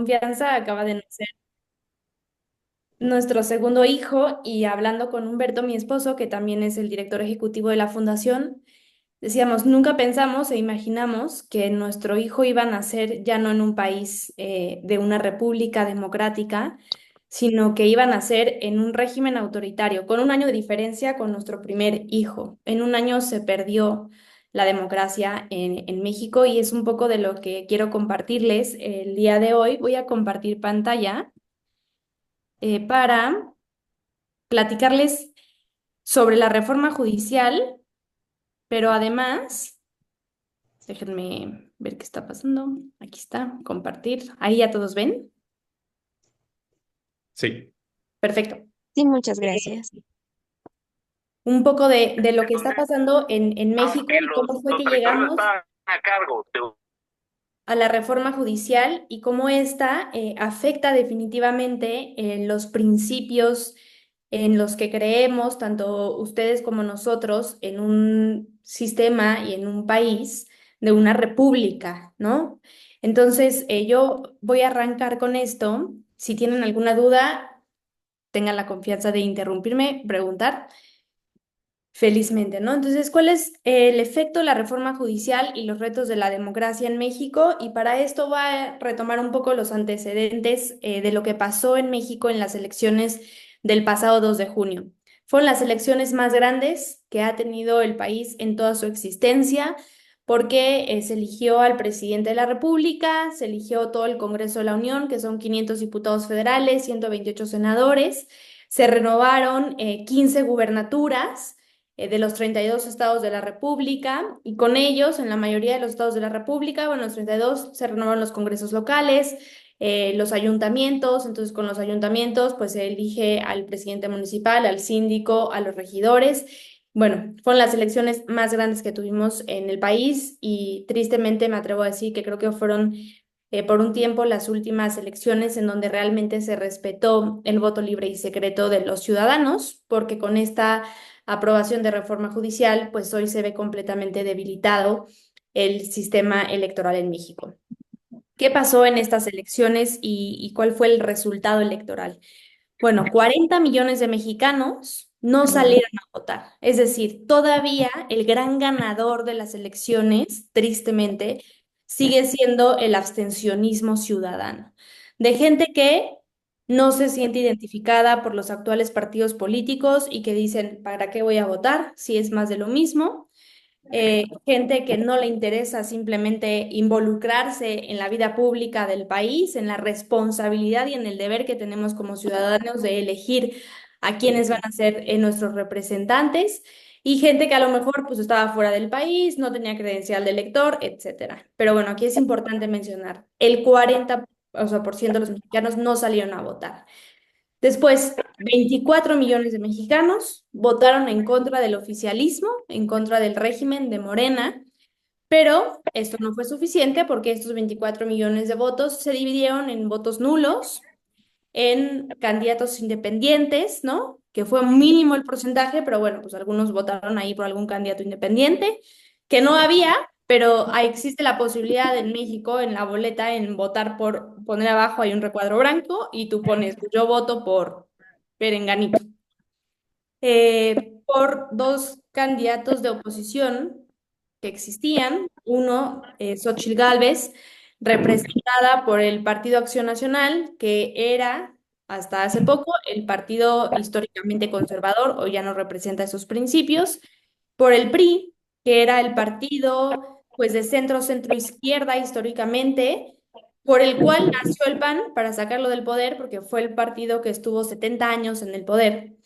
confianza, acaba de nacer nuestro segundo hijo y hablando con Humberto, mi esposo, que también es el director ejecutivo de la fundación, decíamos, nunca pensamos e imaginamos que nuestro hijo iba a nacer ya no en un país de una república democrática, sino que iba a nacer en un régimen autoritario, con un año de diferencia con nuestro primer hijo. En un año se perdió la democracia en México y es un poco de lo que quiero compartirles el día de hoy. Voy a compartir pantalla para platicarles sobre la reforma judicial, pero además, déjenme ver qué está pasando. Aquí está, compartir. Ahí ya todos ven. Sí. Perfecto. Sí, muchas Eh, gracias. un poco de lo que está Entonces, pasando en México aunque y cómo fue los que territorios llegamos están a cargo de... a la reforma judicial y cómo esta afecta definitivamente los principios en los que creemos, tanto ustedes como nosotros, en un sistema y en un país de una república, ¿no? Entonces, yo voy a arrancar con esto. Si tienen alguna duda, tengan la confianza de interrumpirme, preguntar. Felizmente, ¿no? Entonces, ¿cuál es el efecto de la reforma judicial y los retos de la democracia en México? Y para esto va a retomar un poco los antecedentes de lo que pasó en México en las elecciones del pasado 2 de junio. Fueron las elecciones más grandes que ha tenido el país en toda su existencia, porque se eligió al presidente de la República, se eligió todo el Congreso de la Unión, que son 500 diputados federales, 128 senadores, se renovaron 15 gubernaturas de los 32 estados de la República y con ellos, en la mayoría de los estados de la República, bueno, los 32 se renovaron los congresos locales, los ayuntamientos, entonces con los ayuntamientos pues se elige al presidente municipal, al síndico, a los regidores. Bueno, fueron las elecciones más grandes que tuvimos en el país y tristemente me atrevo a decir que creo que fueron por un tiempo las últimas elecciones en donde realmente se respetó el voto libre y secreto de los ciudadanos, porque con esta aprobación de reforma judicial, pues hoy se ve completamente debilitado el sistema electoral en México. ¿Qué pasó en estas elecciones y cuál fue el resultado electoral? Bueno, 40 millones de mexicanos no salieron a votar. Es decir, todavía el gran ganador de las elecciones, tristemente, sigue siendo el abstencionismo ciudadano, de gente que no se siente identificada por los actuales partidos políticos y que dicen, ¿para qué voy a votar si es más de lo mismo? Gente que no le interesa simplemente involucrarse en la vida pública del país, en la responsabilidad y en el deber que tenemos como ciudadanos de elegir a quienes van a ser nuestros representantes, y gente que a lo mejor pues estaba fuera del país, no tenía credencial de elector, etcétera. Pero bueno, aquí es importante mencionar, el 40, o sea, por ciento de los mexicanos no salieron a votar. Después, 24 millones de mexicanos votaron en contra del oficialismo, en contra del régimen de Morena, pero esto no fue suficiente porque estos 24 millones de votos se dividieron en votos nulos, en candidatos independientes, ¿no? Que fue mínimo el porcentaje, pero bueno, pues algunos votaron ahí por algún candidato independiente, que no había, pero ahí existe la posibilidad en México, en la boleta, en votar por, poner abajo hay un recuadro blanco y tú pones, yo voto por Perenganito. Por dos candidatos de oposición que existían, uno, Xóchitl Gálvez, representada por el Partido Acción Nacional, que era hasta hace poco el partido históricamente conservador, hoy ya no representa esos principios, por el PRI, que era el partido pues de centro izquierda históricamente, por el cual nació el PAN para sacarlo del poder, porque fue el partido que estuvo 70 años en el poder,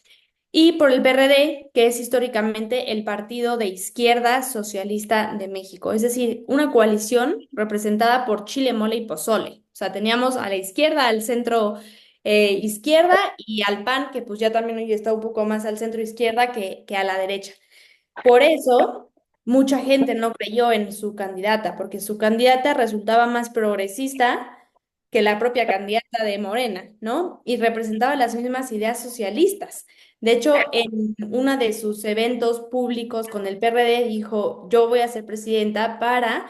y por el PRD, que es históricamente el Partido de Izquierda Socialista de México, es decir, una coalición representada por Chile, Mole y Pozole. O sea, teníamos a la izquierda, al centro izquierda y al PAN, que pues ya también hoy está un poco más al centro izquierda que a la derecha. Por eso, mucha gente no creyó en su candidata, porque su candidata resultaba más progresista que la propia candidata de Morena, ¿no? Y representaba las mismas ideas socialistas. De hecho, en uno de sus eventos públicos con el PRD dijo, yo voy a ser presidenta para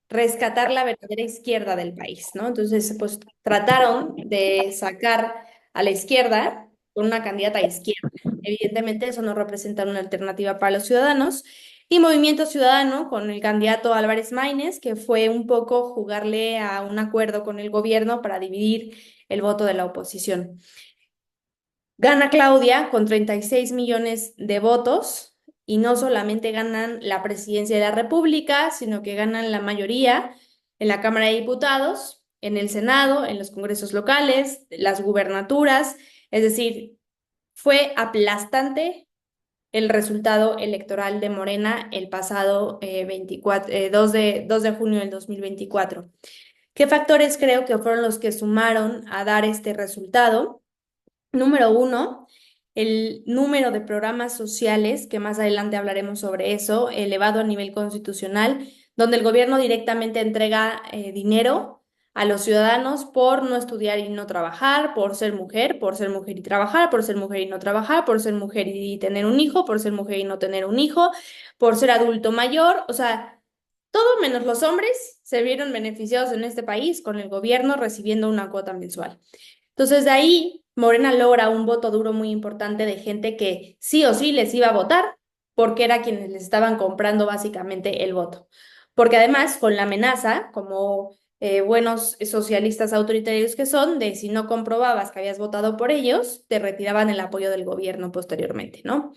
rescatar la verdadera izquierda del país, ¿no? Entonces, pues trataron de sacar a la izquierda con una candidata a izquierda. Evidentemente, eso no representa una alternativa para los ciudadanos. Y Movimiento Ciudadano con el candidato Álvarez Maínez, que fue un poco jugarle a un acuerdo con el gobierno para dividir el voto de la oposición. Gana Claudia con 36 millones de votos y no solamente ganan la presidencia de la República, sino que ganan la mayoría en la Cámara de Diputados, en el Senado, en los congresos locales, las gubernaturas. Es decir, fue aplastante el resultado electoral de Morena el pasado 2 de junio del 2024. ¿Qué factores creo que fueron los que sumaron a dar este resultado? Número uno, el número de programas sociales, que más adelante hablaremos sobre eso, elevado a nivel constitucional, donde el gobierno directamente entrega dinero a los ciudadanos por no estudiar y no trabajar, por ser mujer y trabajar, por ser mujer y no trabajar, por ser mujer y tener un hijo, por ser mujer y no tener un hijo, por ser adulto mayor, o sea, todo menos los hombres se vieron beneficiados en este país con el gobierno recibiendo una cuota mensual. Entonces, de ahí, Morena logra un voto duro muy importante de gente que sí o sí les iba a votar, porque era quienes les estaban comprando básicamente el voto. Porque además, con la amenaza, como buenos socialistas autoritarios que son, de si no comprobabas que habías votado por ellos, te retiraban el apoyo del gobierno posteriormente, ¿no?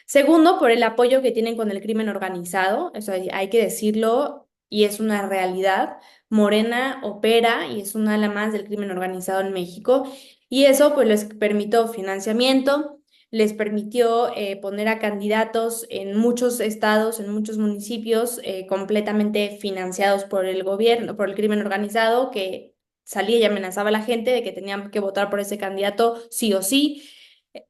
Segundo, por el apoyo que tienen con el crimen organizado, eso hay que decirlo y es una realidad. Morena opera y es una ala más del crimen organizado en México y eso pues les permitió financiamiento, les permitió poner a candidatos en muchos estados, en muchos municipios completamente financiados por el gobierno, por el crimen organizado que salía y amenazaba a la gente de que tenían que votar por ese candidato sí o sí.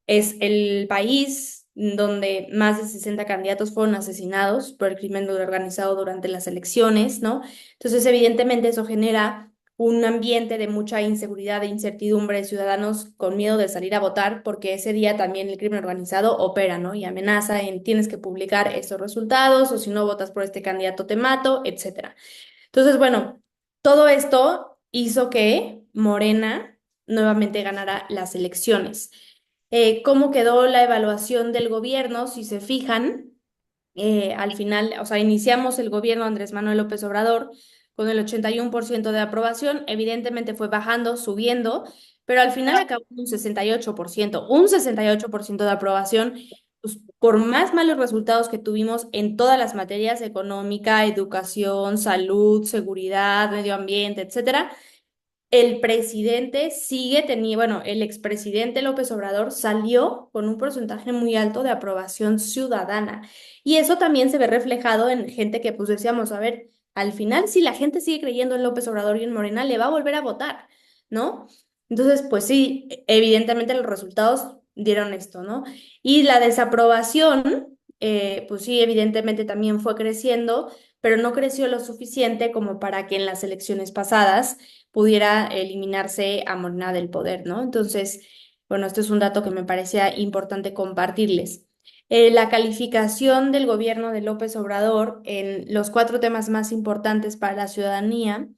Es el país donde más de 60 candidatos fueron asesinados por el crimen organizado durante las elecciones, ¿no? Entonces, evidentemente, eso genera un ambiente de mucha inseguridad e incertidumbre de ciudadanos con miedo de salir a votar, porque ese día también el crimen organizado opera, ¿no? Y amenaza en tienes que publicar estos resultados, o si no votas por este candidato te mato, etcétera. Entonces, bueno, todo esto hizo que Morena nuevamente ganara las elecciones. ¿Cómo quedó la evaluación del gobierno? Si se fijan, al final, o sea, iniciamos el gobierno Andrés Manuel López Obrador con el 81% de aprobación, evidentemente fue bajando, subiendo, pero al final acabó con un 68% de aprobación, pues, por más malos resultados que tuvimos en todas las materias, económica, educación, salud, seguridad, medio ambiente, etcétera. El presidente sigue teniendo, bueno, el expresidente López Obrador salió con un porcentaje muy alto de aprobación ciudadana. Y eso también se ve reflejado en gente que pues decíamos, a ver, al final si la gente sigue creyendo en López Obrador y en Morena, le va a volver a votar, ¿no? Entonces, pues sí, evidentemente los resultados dieron esto, ¿no? Y la desaprobación, pues sí, evidentemente también fue creciendo, pero no creció lo suficiente como para que en las elecciones pasadas pudiera eliminarse a Morena del poder, ¿no? Entonces, bueno, esto es un dato que me parecía importante compartirles. La calificación del gobierno de López Obrador en los cuatro temas más importantes para la ciudadanía,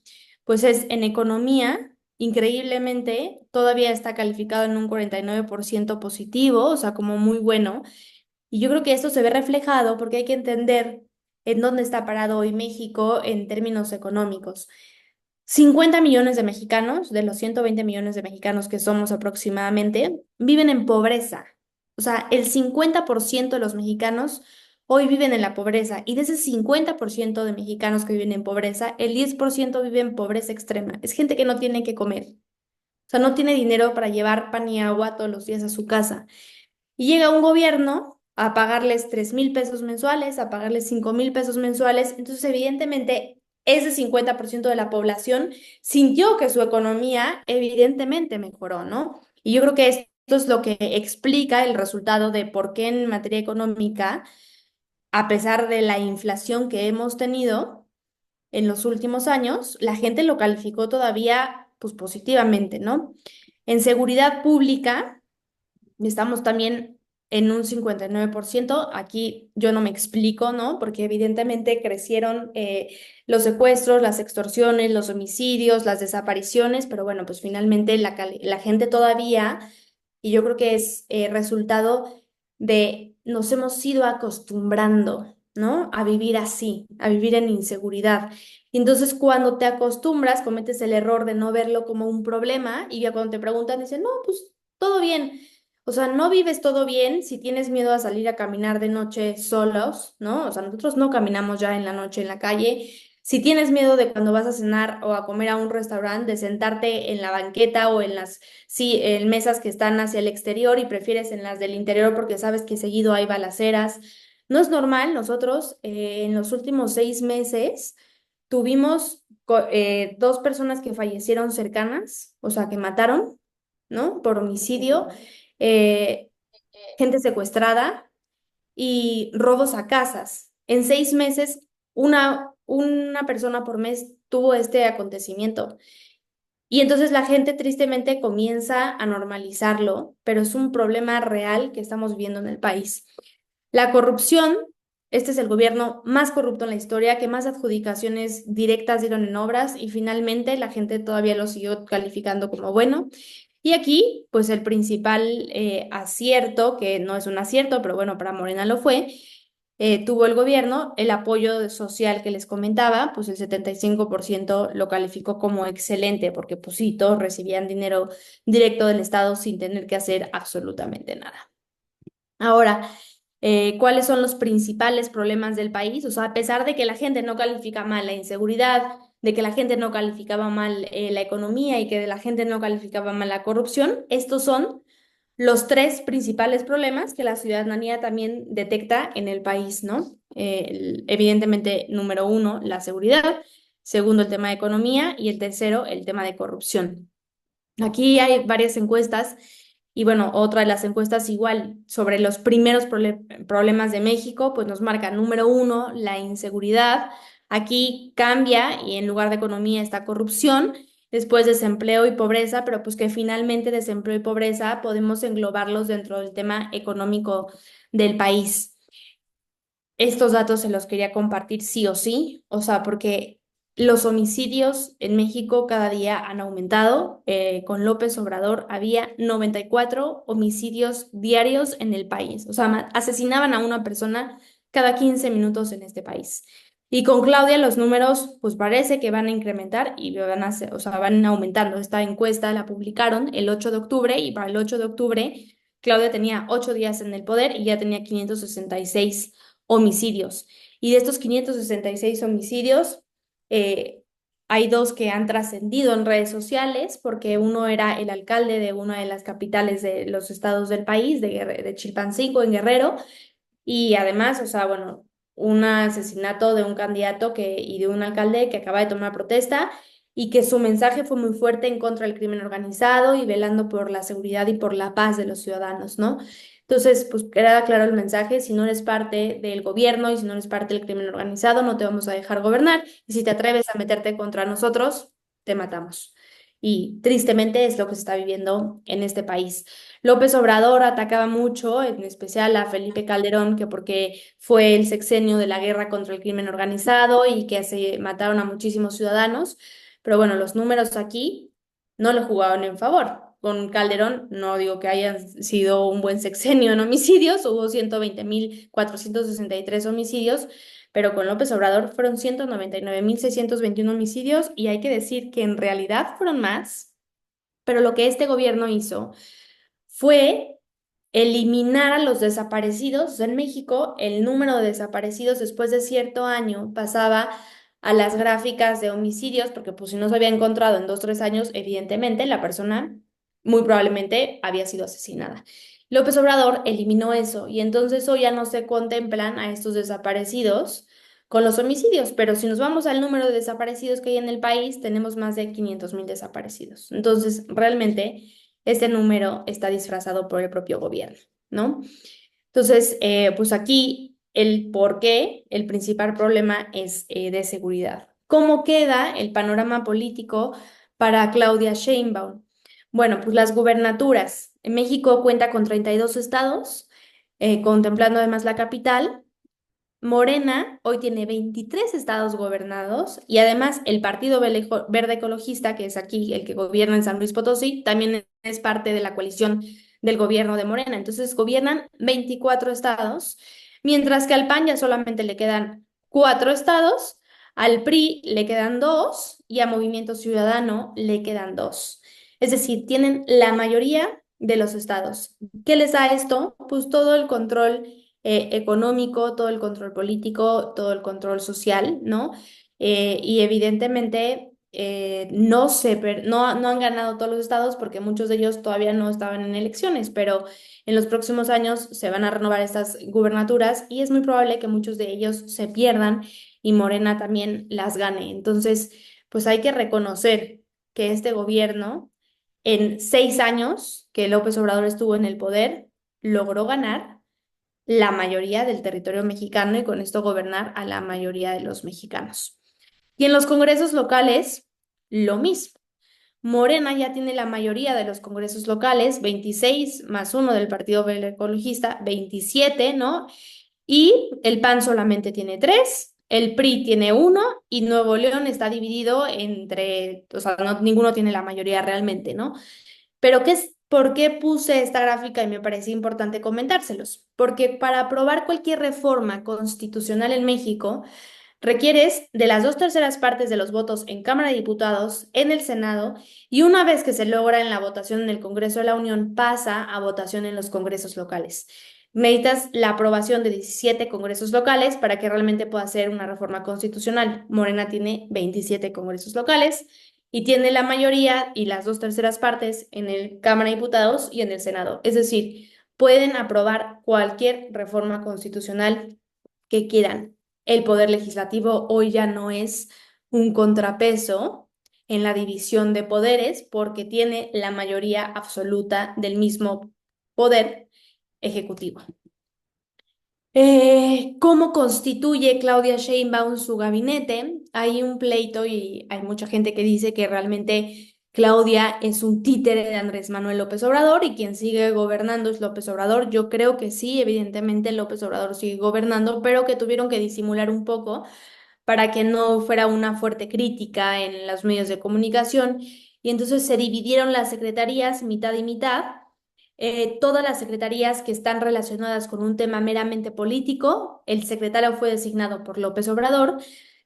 pues es en economía, increíblemente, todavía está calificado en un 49% positivo, o sea, como muy bueno. Y yo creo que esto se ve reflejado porque hay que entender en dónde está parado hoy México en términos económicos. 50 millones de mexicanos, de los 120 millones de mexicanos que somos aproximadamente, viven en pobreza. O sea, el 50% de los mexicanos hoy viven en la pobreza y de ese 50% de mexicanos que viven en pobreza, el 10% vive en pobreza extrema. Es gente que no tiene que comer. O sea, no tiene dinero para llevar pan y agua todos los días a su casa. Y llega un gobierno a pagarles 3,000 pesos mensuales, a pagarles 5,000 pesos mensuales. Entonces, evidentemente, ese 50% de la población sintió que su economía evidentemente mejoró, ¿no? Y yo creo que esto es lo que explica el resultado de por qué en materia económica, a pesar de la inflación que hemos tenido en los últimos años, la gente lo calificó todavía, pues, positivamente, ¿no? En seguridad pública. Estamos también en un 59%. Aquí yo no me explico, ¿no? Porque evidentemente crecieron los secuestros, las extorsiones, los homicidios, las desapariciones, pero bueno, pues finalmente la gente todavía, y yo creo que es resultado de nos hemos ido acostumbrando, ¿no? A vivir así, a vivir en inseguridad. Y entonces cuando te acostumbras, cometes el error de no verlo como un problema y ya cuando te preguntan, dicen, no, pues todo bien. O sea, no vives todo bien si tienes miedo a salir a caminar de noche solos, ¿no? O sea, nosotros no caminamos ya en la noche en la calle. Si tienes miedo de cuando vas a cenar o a comer a un restaurante, de sentarte en la banqueta o en las, sí, en mesas que están hacia el exterior y prefieres en las del interior porque sabes que seguido hay balaceras. No es normal, nosotros en los últimos 6 meses tuvimos dos personas que fallecieron cercanas, o sea, que mataron, ¿no? Por homicidio, eh, gente secuestrada y robos a casas. En 6 meses, una persona por mes tuvo este acontecimiento. Y entonces la gente tristemente comienza a normalizarlo, pero es un problema real que estamos viviendo en el país. La corrupción, este es el gobierno más corrupto en la historia, que más adjudicaciones directas dieron en obras y finalmente la gente todavía lo siguió calificando como bueno. Y aquí, pues el principal acierto, que no es un acierto, pero bueno, para Morena lo fue, tuvo el gobierno, el apoyo social que les comentaba, pues el 75% lo calificó como excelente, porque pues sí, todos recibían dinero directo del Estado sin tener que hacer absolutamente nada. Ahora, ¿cuáles son los principales problemas del país? O sea, a pesar de que la gente no califica mal la inseguridad, de que la gente no calificaba mal la economía y que la gente no calificaba mal la corrupción, estos son los tres principales problemas que la ciudadanía también detecta en el país, ¿no? Evidentemente, número uno, la seguridad, segundo, el tema de economía y el tercero, el tema de corrupción. Aquí hay varias encuestas y bueno, otra de las encuestas igual sobre los primeros problemas de México, pues nos marca número uno, la inseguridad. Aquí cambia y en lugar de economía está corrupción, después desempleo y pobreza, pero pues que finalmente desempleo y pobreza podemos englobarlos dentro del tema económico del país. Estos datos se los quería compartir sí o sí, o sea, porque los homicidios en México cada día han aumentado. Con López Obrador había 94 homicidios diarios en el país, o sea, asesinaban a una persona cada 15 minutos en este país. Y con Claudia los números, pues parece que van a incrementar y o sea, van aumentando. Esta encuesta la publicaron el 8 de octubre y para el 8 de octubre Claudia tenía 8 días en el poder y ya tenía 566 homicidios. Y de estos 566 homicidios, eh, hay dos que han trascendido en redes sociales, porque uno era el alcalde de una de las capitales de los estados del país, de Chilpancingo, en Guerrero, y además, o sea, bueno, un asesinato de un candidato y de un alcalde que acaba de tomar protesta y que su mensaje fue muy fuerte en contra del crimen organizado y velando por la seguridad y por la paz de los ciudadanos, ¿no? Entonces, pues queda claro el mensaje, si no eres parte del gobierno y si no eres parte del crimen organizado, no te vamos a dejar gobernar y si te atreves a meterte contra nosotros, te matamos. Y tristemente es lo que se está viviendo en este país. López Obrador atacaba mucho, en especial a Felipe Calderón, que porque fue el sexenio de la guerra contra el crimen organizado y que se mataron a muchísimos ciudadanos. Pero bueno, los números aquí no le jugaban en favor. Con Calderón no digo que haya sido un buen sexenio en homicidios, hubo 120.463 homicidios, pero con López Obrador fueron 199.621 homicidios y hay que decir que en realidad fueron más, pero lo que este gobierno hizo fue eliminar a los desaparecidos. En México, el número de desaparecidos después de cierto año pasaba a las gráficas de homicidios, porque pues si no se había encontrado en 2, 3 años, evidentemente la persona muy probablemente había sido asesinada. López Obrador eliminó eso y entonces hoy ya no se contemplan a estos desaparecidos con los homicidios, pero si nos vamos al número de desaparecidos que hay en el país, tenemos más de 500.000 desaparecidos. Entonces, realmente este número está disfrazado por el propio gobierno, ¿no? Entonces, pues aquí el por qué, el principal problema es de seguridad. ¿Cómo queda el panorama político para Claudia Sheinbaum? Bueno, pues las gubernaturas. En México cuenta con 32 estados. contemplando además la capital. Morena hoy tiene 23 estados gobernados y además el Partido Verde Ecologista, que es aquí el que gobierna en San Luis Potosí, también es parte de la coalición del gobierno de Morena. Entonces gobiernan 24 estados, mientras que al PAN ya solamente le quedan 4 estados, al PRI le quedan 2 y a Movimiento Ciudadano le quedan 2. Es decir, tienen la mayoría de los estados. ¿Qué les da esto? Pues todo el control económico, todo el control político, todo el control social, ¿no? Y evidentemente no han ganado todos los estados porque muchos de ellos todavía no estaban en elecciones, pero en los próximos años se van a renovar estas gubernaturas y es muy probable que muchos de ellos se pierdan y Morena también las gane. Entonces, pues hay que reconocer que este gobierno, en 6 años que López Obrador estuvo en el poder, logró ganar la mayoría del territorio mexicano y con esto gobernar a la mayoría de los mexicanos. Y en los congresos locales, lo mismo. Morena ya tiene la mayoría de los congresos locales, 26 más uno del Partido Verde Ecologista, 27, ¿no? Y el PAN solamente tiene 3, el PRI tiene uno y Nuevo León está dividido entre, o sea, ninguno tiene la mayoría realmente, ¿no? Pero ¿por qué puse esta gráfica y me parecía importante comentárselos? Porque para aprobar cualquier reforma constitucional en México, requieres de las 2/3 partes de los votos en Cámara de Diputados, en el Senado, y una vez que se logra en la votación en el Congreso de la Unión, pasa a votación en los congresos locales. Necesitas la aprobación de 17 congresos locales para que realmente pueda ser una reforma constitucional. Morena tiene 27 congresos locales y tiene la mayoría y las 2/3 partes en el Cámara de Diputados y en el Senado. Es decir, pueden aprobar cualquier reforma constitucional que quieran. El poder legislativo hoy ya no es un contrapeso en la división de poderes porque tiene la mayoría absoluta del mismo poder ejecutivo. ¿Cómo constituye Claudia Sheinbaum su gabinete? Hay un pleito y hay mucha gente que dice que realmente Claudia es un títere de Andrés Manuel López Obrador y quien sigue gobernando es López Obrador. Yo creo que sí, evidentemente López Obrador sigue gobernando, pero que tuvieron que disimular un poco para que no fuera una fuerte crítica en los medios de comunicación. Y entonces se dividieron las secretarías mitad y mitad. Todas las secretarías que están relacionadas con un tema meramente político, el secretario fue designado por López Obrador.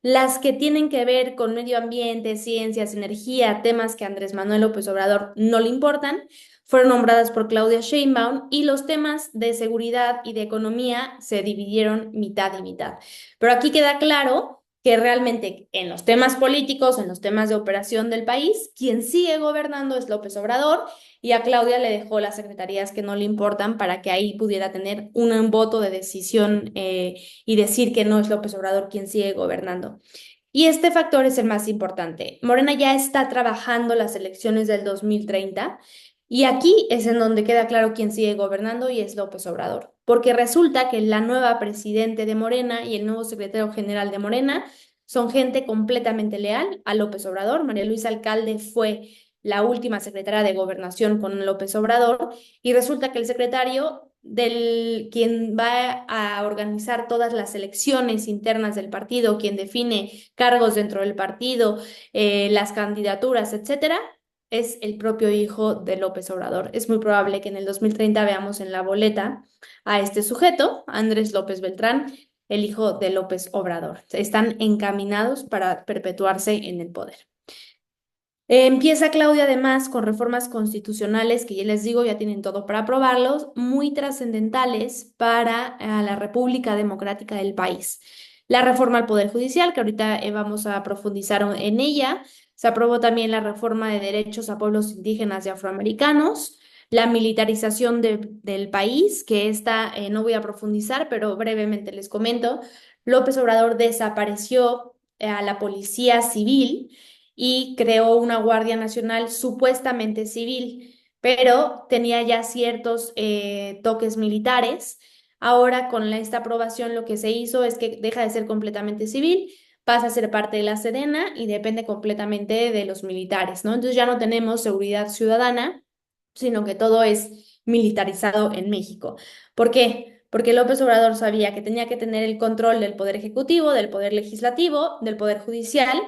Las que tienen que ver con medio ambiente, ciencias, energía, temas que a Andrés Manuel López Obrador no le importan, fueron nombradas por Claudia Sheinbaum y los temas de seguridad y de economía se dividieron mitad y mitad. Pero aquí queda claro que realmente en los temas políticos, en los temas de operación del país, quien sigue gobernando es López Obrador y a Claudia le dejó las secretarías que no le importan para que ahí pudiera tener un voto de decisión y decir que no es López Obrador quien sigue gobernando. Y este factor es el más importante. Morena ya está trabajando las elecciones del 2030 y aquí es en donde queda claro quién sigue gobernando y es López Obrador, porque resulta que la nueva presidente de Morena y el nuevo secretario general de Morena son gente completamente leal a López Obrador. María Luisa Alcalde fue la última secretaria de Gobernación con López Obrador y resulta que el secretario del quien va a organizar todas las elecciones internas del partido, quien define cargos dentro del partido, las candidaturas, etcétera, es el propio hijo de López Obrador. Es muy probable que en el 2030 veamos en la boleta a este sujeto, Andrés López Beltrán, el hijo de López Obrador. Están encaminados para perpetuarse en el poder. Empieza Claudia además con reformas constitucionales que ya les digo, ya tienen todo para aprobarlos, muy trascendentales para la República Democrática del país. La reforma al Poder Judicial, que ahorita vamos a profundizar en ella. Se aprobó también la reforma de derechos a pueblos indígenas y afroamericanos, la militarización del país, que esta no voy a profundizar, pero brevemente les comento. López Obrador desapareció a la policía civil y creó una Guardia Nacional supuestamente civil, pero tenía ya ciertos toques militares. Ahora con esta aprobación lo que se hizo es que deja de ser completamente civil, pasa a ser parte de la Sedena y depende completamente de los militares, ¿no? Entonces ya no tenemos seguridad ciudadana, sino que todo es militarizado en México. ¿Por qué? porque López Obrador sabía que tenía que tener el control del poder ejecutivo, del poder legislativo, del poder judicial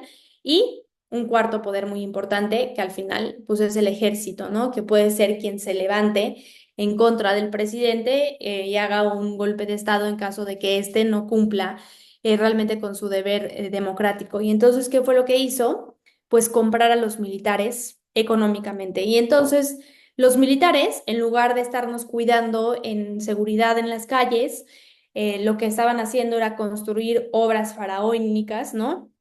y un cuarto poder muy importante que al final pues es el ejército, ¿no? Que puede ser quien se levante en contra del presidente y haga un golpe de estado en caso de que éste no cumpla realmente con su deber democrático. Y entonces, ¿qué fue lo que hizo? Pues comprar a los militares económicamente. Y entonces los militares, en lugar de estarnos cuidando en seguridad en las calles, lo que estaban haciendo era construir obras faraónicas, ¿no?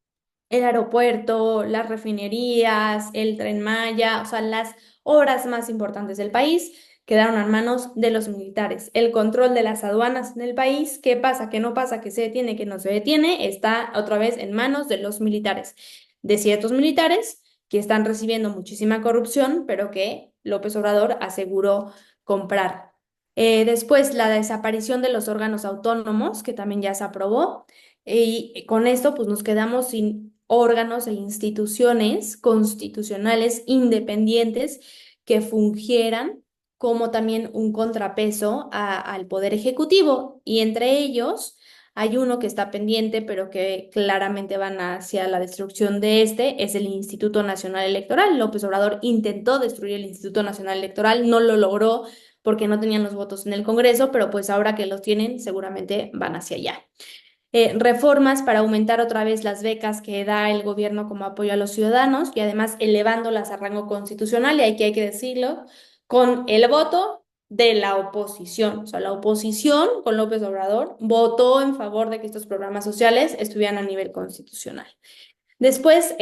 El aeropuerto, las refinerías, el Tren Maya, o sea, las obras más importantes del país quedaron en manos de los militares. El control de las aduanas en el país, qué pasa, qué no pasa, qué se detiene, qué no se detiene, está otra vez en manos de los militares, de ciertos militares que están recibiendo muchísima corrupción, pero que López Obrador aseguró comprar. Después, la desaparición de los órganos autónomos, que también ya se aprobó. Y con esto, pues nos quedamos sin órganos e instituciones constitucionales independientes que fungieran como también un contrapeso al poder ejecutivo. Y entre ellos hay uno que está pendiente, pero que claramente van hacia la destrucción de este, es el Instituto Nacional Electoral. López Obrador intentó destruir el Instituto Nacional Electoral, no lo logró porque no tenían los votos en el Congreso, pero pues ahora que los tienen, seguramente van hacia allá. Reformas para aumentar otra vez las becas que da el gobierno como apoyo a los ciudadanos y además elevándolas a rango constitucional, y aquí hay que decirlo, con el voto de la oposición. O sea, la oposición con López Obrador votó en favor de que estos programas sociales estuvieran a nivel constitucional. Después,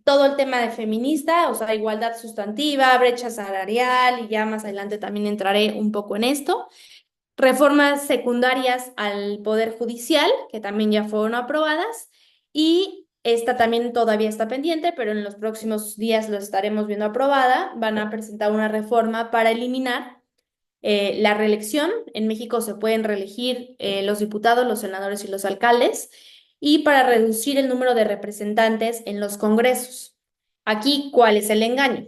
todo el tema de feminista, o sea, igualdad sustantiva, brecha salarial, y ya más adelante también entraré un poco en esto. Reformas secundarias al Poder Judicial, que también ya fueron aprobadas, y esta también todavía está pendiente, pero en los próximos días lo estaremos viendo aprobada. Van a presentar una reforma para eliminar la reelección. En México se pueden reelegir los diputados, los senadores y los alcaldes, y para reducir el número de representantes en los congresos. Aquí, ¿cuál es el engaño?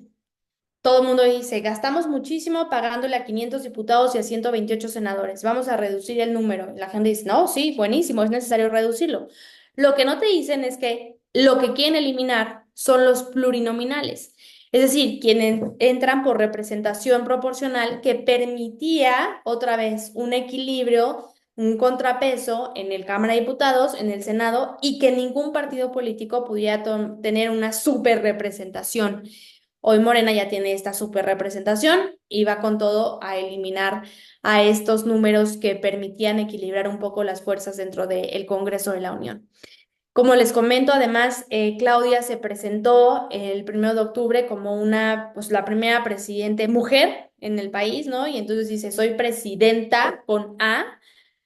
Todo el mundo dice, gastamos muchísimo pagándole a 500 diputados y a 128 senadores. Vamos a reducir el número. La gente dice, no, sí, buenísimo, es necesario reducirlo. Lo que no te dicen es que lo que quieren eliminar son los plurinominales. Es decir, quienes entran por representación proporcional que permitía otra vez un equilibrio, un contrapeso en el Cámara de Diputados, en el Senado, y que ningún partido político pudiera tener una super representación. Hoy Morena ya tiene esta super representación y va con todo a eliminar a estos números que permitían equilibrar un poco las fuerzas dentro del Congreso de la Unión. Como les comento, además, Claudia se presentó el 1 de octubre como pues la primera presidente mujer en el país, ¿no? Y entonces dice, soy presidenta con A.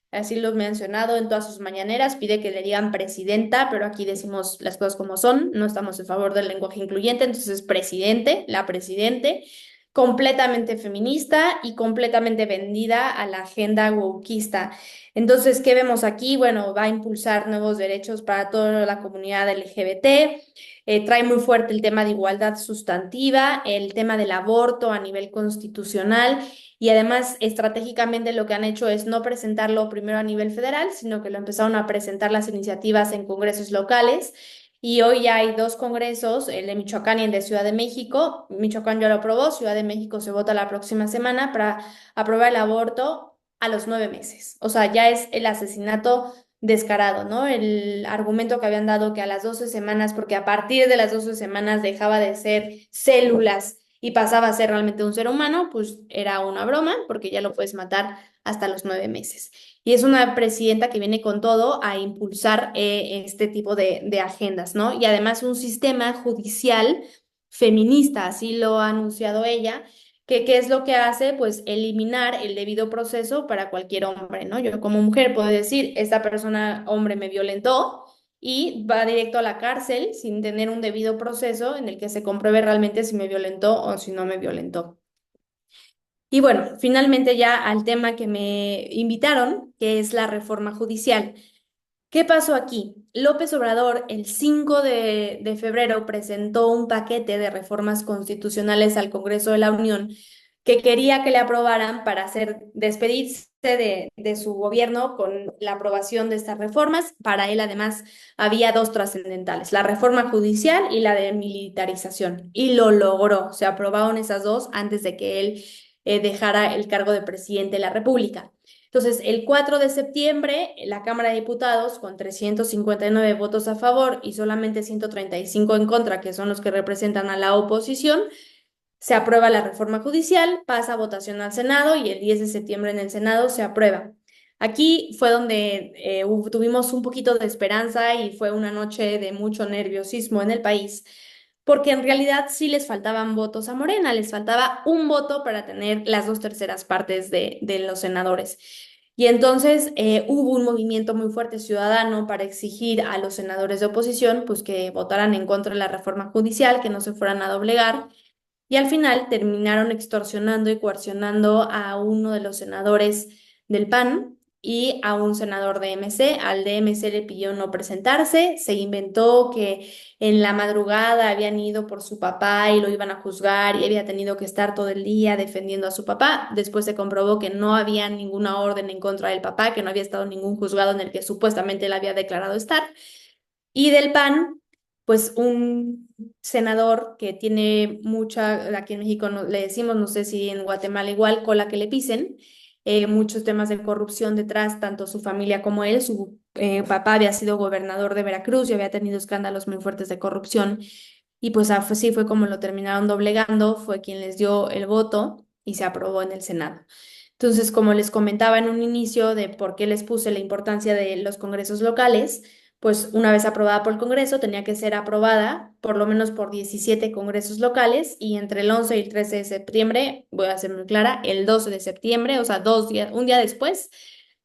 Así lo he mencionado en todas sus mañaneras, pide que le digan presidenta, pero aquí decimos las cosas como son, no estamos en favor del lenguaje incluyente, entonces presidente, la presidente, completamente feminista y completamente vendida a la agenda wokeista. Entonces, ¿qué vemos aquí? Bueno, va a impulsar nuevos derechos para toda la comunidad LGBT, trae muy fuerte el tema de igualdad sustantiva, el tema del aborto a nivel constitucional y además estratégicamente lo que han hecho es no presentarlo primero a nivel federal, sino que lo empezaron a presentar las iniciativas en congresos locales. Y hoy ya hay dos congresos, el de Michoacán y el de Ciudad de México. Michoacán ya lo aprobó, Ciudad de México se vota la próxima semana para aprobar el aborto a los 9 meses. O sea, ya es el asesinato descarado, ¿no? El argumento que habían dado que a las 12 semanas, porque a partir de las 12 semanas dejaba de ser células y pasaba a ser realmente un ser humano, pues era una broma, porque ya lo puedes matar hasta los 9 meses. Y es una presidenta que viene con todo a impulsar este tipo de agendas, ¿no? Y además un sistema judicial feminista, así lo ha anunciado ella, que ¿qué es lo que hace? Pues eliminar el debido proceso para cualquier hombre, ¿no? Yo como mujer puedo decir, esta persona, hombre, me violentó y va directo a la cárcel sin tener un debido proceso en el que se compruebe realmente si me violentó o si no me violentó. Y bueno, finalmente ya al tema que me invitaron, que es la reforma judicial. ¿Qué pasó aquí? López Obrador el 5 de febrero presentó un paquete de reformas constitucionales al Congreso de la Unión que quería que le aprobaran para hacer despedirse de su gobierno con la aprobación de estas reformas. Para él, además, había dos trascendentales, la reforma judicial y la de militarización. Y lo logró. Se aprobaron esas dos antes de que él dejara el cargo de presidente de la República. Entonces, el 4 de septiembre, la Cámara de Diputados, con 359 votos a favor y solamente 135 en contra, que son los que representan a la oposición, se aprueba la reforma judicial, pasa a votación al Senado y el 10 de septiembre en el Senado se aprueba. Aquí fue donde tuvimos un poquito de esperanza y fue una noche de mucho nerviosismo en el país, porque en realidad sí les faltaban votos a Morena, les faltaba un voto para tener las dos terceras partes de los senadores. Y entonces hubo un movimiento muy fuerte ciudadano para exigir a los senadores de oposición pues que votaran en contra de la reforma judicial, que no se fueran a doblegar. Y al final terminaron extorsionando y coercionando a uno de los senadores del PAN y a un senador de MC. Al de MC le pidió no presentarse, se inventó que en la madrugada habían ido por su papá y lo iban a juzgar y había tenido que estar todo el día defendiendo a su papá. Después se comprobó que no había ninguna orden en contra del papá, que no había estado en ningún juzgado en el que supuestamente él había declarado estar. Y del PAN, pues un senador que tiene mucha, aquí en México le decimos, no sé si en Guatemala igual, cola que le pisen, muchos temas de corrupción detrás, tanto su familia como él. Su papá había sido gobernador de Veracruz y había tenido escándalos muy fuertes de corrupción. Y pues así fue como lo terminaron doblegando, fue quien les dio el voto y se aprobó en el Senado. Entonces, como les comentaba en un inicio de por qué les puse la importancia de los congresos locales, pues una vez aprobada por el Congreso, tenía que ser aprobada por lo menos por 17 congresos locales y entre el 11 y el 13 de septiembre, voy a ser muy clara, el 12 de septiembre, o sea, 2 días, un día después,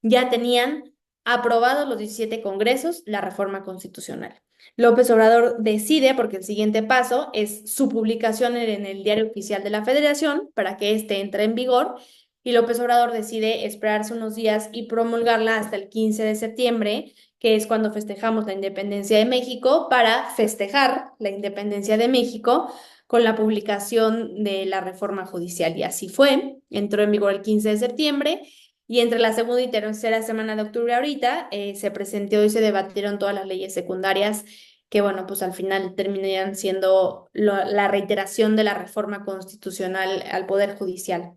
ya tenían aprobados los 17 congresos la reforma constitucional. López Obrador decide, porque el siguiente paso es su publicación en el Diario Oficial de la Federación para que éste entre en vigor, y López Obrador decide esperarse unos días y promulgarla hasta el 15 de septiembre, que es cuando festejamos la independencia de México, para festejar la independencia de México con la publicación de la reforma judicial. Y así fue, entró en vigor el 15 de septiembre y entre la segunda y tercera semana de octubre ahorita se presentó y se debatieron todas las leyes secundarias que, bueno, pues al final terminarían siendo la reiteración de la reforma constitucional al Poder Judicial.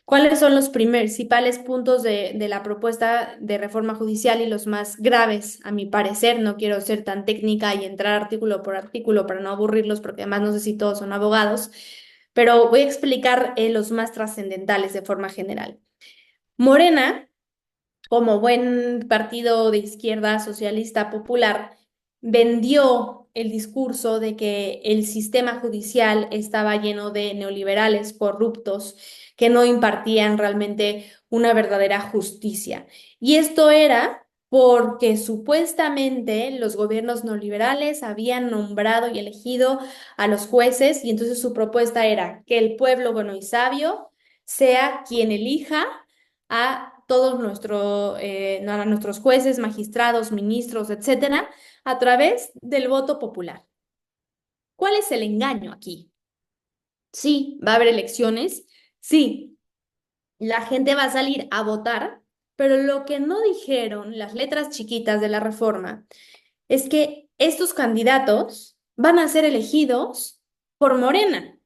¿Cuáles son los principales puntos de la propuesta de reforma judicial y los más graves, a mi parecer? No quiero ser tan técnica y entrar artículo por artículo para no aburrirlos, porque además no sé si todos son abogados, pero voy a explicar los más trascendentales de forma general. Morena, como buen partido de izquierda socialista popular, vendió el discurso de que el sistema judicial estaba lleno de neoliberales corruptos que no impartían realmente una verdadera justicia. Y esto era porque supuestamente los gobiernos neoliberales habían nombrado y elegido a los jueces y entonces su propuesta era que el pueblo bueno y sabio sea quien elija a todos a nuestros jueces, magistrados, ministros, etcétera, a través del voto popular. ¿Cuál es el engaño aquí? Sí, va a haber elecciones, sí, la gente va a salir a votar, pero lo que no dijeron las letras chiquitas de la reforma es que estos candidatos van a ser elegidos por Morena,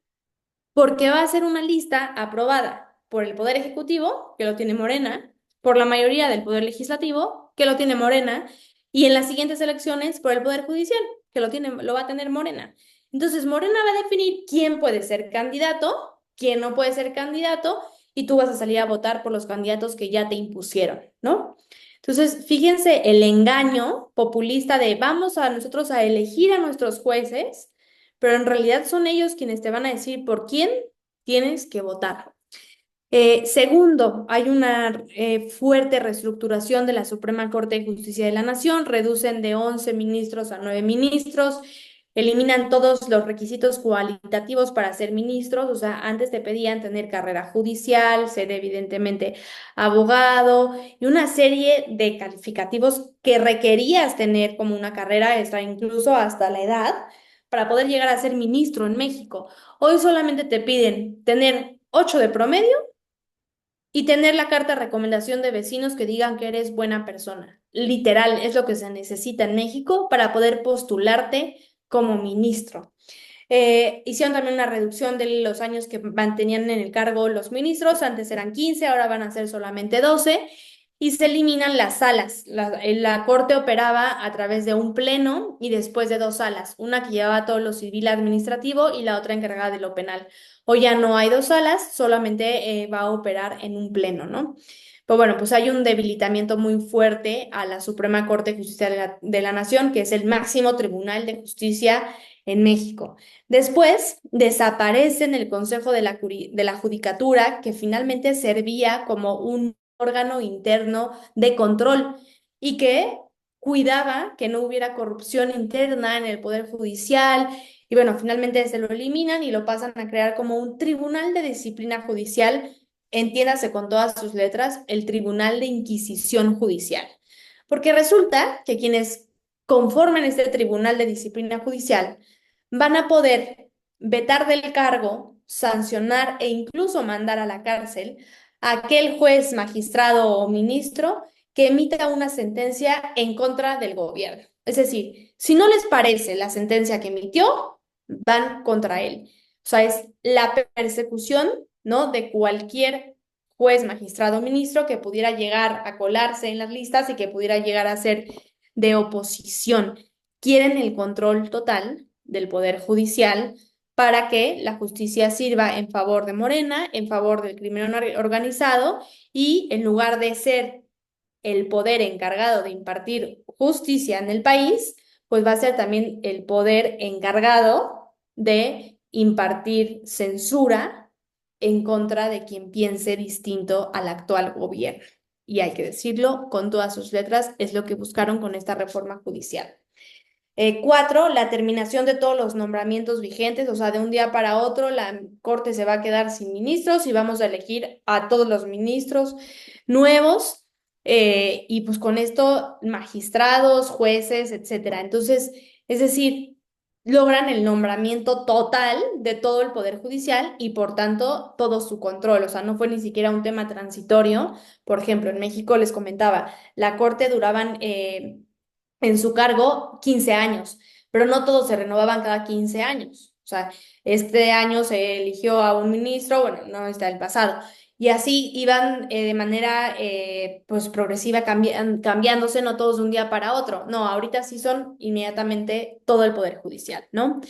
porque va a ser una lista aprobada por el Poder Ejecutivo, que lo tiene Morena, por la mayoría del Poder Legislativo, que lo tiene Morena, y en las siguientes elecciones por el Poder Judicial, que lo va a tener Morena. Entonces, Morena va a definir quién puede ser candidato, quién no puede ser candidato, y tú vas a salir a votar por los candidatos que ya te impusieron, ¿no? Entonces, fíjense el engaño populista de vamos a nosotros a elegir a nuestros jueces, pero en realidad son ellos quienes te van a decir por quién tienes que votar. Segundo, hay una fuerte reestructuración de la Suprema Corte de Justicia de la Nación, reducen de 11 ministros a 9 ministros, eliminan todos los requisitos cualitativos para ser ministros, o sea, antes te pedían tener carrera judicial, ser evidentemente abogado y una serie de calificativos que requerías tener como una carrera extra, incluso hasta la edad, para poder llegar a ser ministro en México. Hoy solamente te piden tener 8 de promedio y tener la carta de recomendación de vecinos que digan que eres buena persona. Literal, es lo que se necesita en México para poder postularte como ministro. Hicieron también una reducción de los años que mantenían en el cargo los ministros. Antes eran 15, ahora van a ser solamente 12. Y se eliminan las salas. La Corte operaba a través de un pleno y después de dos salas, una que llevaba todo lo civil administrativo y la otra encargada de lo penal. Hoy ya no hay dos salas, solamente va a operar en un pleno, ¿no? Pues bueno, pues hay un debilitamiento muy fuerte a la Suprema Corte de Justicia de la Nación, que es el máximo tribunal de justicia en México. Después desaparecen el Consejo de la Judicatura, que finalmente servía como un órgano interno de control y que cuidaba que no hubiera corrupción interna en el Poder Judicial. Y bueno, finalmente se lo eliminan y lo pasan a crear como un Tribunal de Disciplina Judicial, entiéndase con todas sus letras, el Tribunal de Inquisición Judicial. Porque resulta que quienes conformen este Tribunal de Disciplina Judicial van a poder vetar del cargo, sancionar e incluso mandar a la cárcel a aquel juez, magistrado o ministro que emita una sentencia en contra del gobierno. Es decir, si no les parece la sentencia que emitió, van contra él. O sea, es la persecución, ¿no? De cualquier juez, magistrado o ministro que pudiera llegar a colarse en las listas y que pudiera llegar a ser de oposición. Quieren el control total del Poder Judicial para que la justicia sirva en favor de Morena, en favor del crimen organizado y en lugar de ser el poder encargado de impartir justicia en el país, pues va a ser también el poder encargado de impartir censura en contra de quien piense distinto al actual gobierno. Y hay que decirlo con todas sus letras, es lo que buscaron con esta reforma judicial. Cuatro, la terminación de todos los nombramientos vigentes, o sea, de un día para otro la Corte se va a quedar sin ministros y vamos a elegir a todos los ministros nuevos y pues con esto magistrados, jueces, etcétera. Entonces, es decir, logran el nombramiento total de todo el Poder Judicial y por tanto todo su control, o sea, no fue ni siquiera un tema transitorio. Por ejemplo, en México les comentaba, la Corte duraban en su cargo 15 años, pero no todos se renovaban cada 15 años. O sea, este año se eligió a un ministro, bueno, no está el pasado. Y así iban de manera pues progresiva cambiándose, no todos de un día para otro. No, ahorita sí son inmediatamente todo el Poder Judicial, ¿no?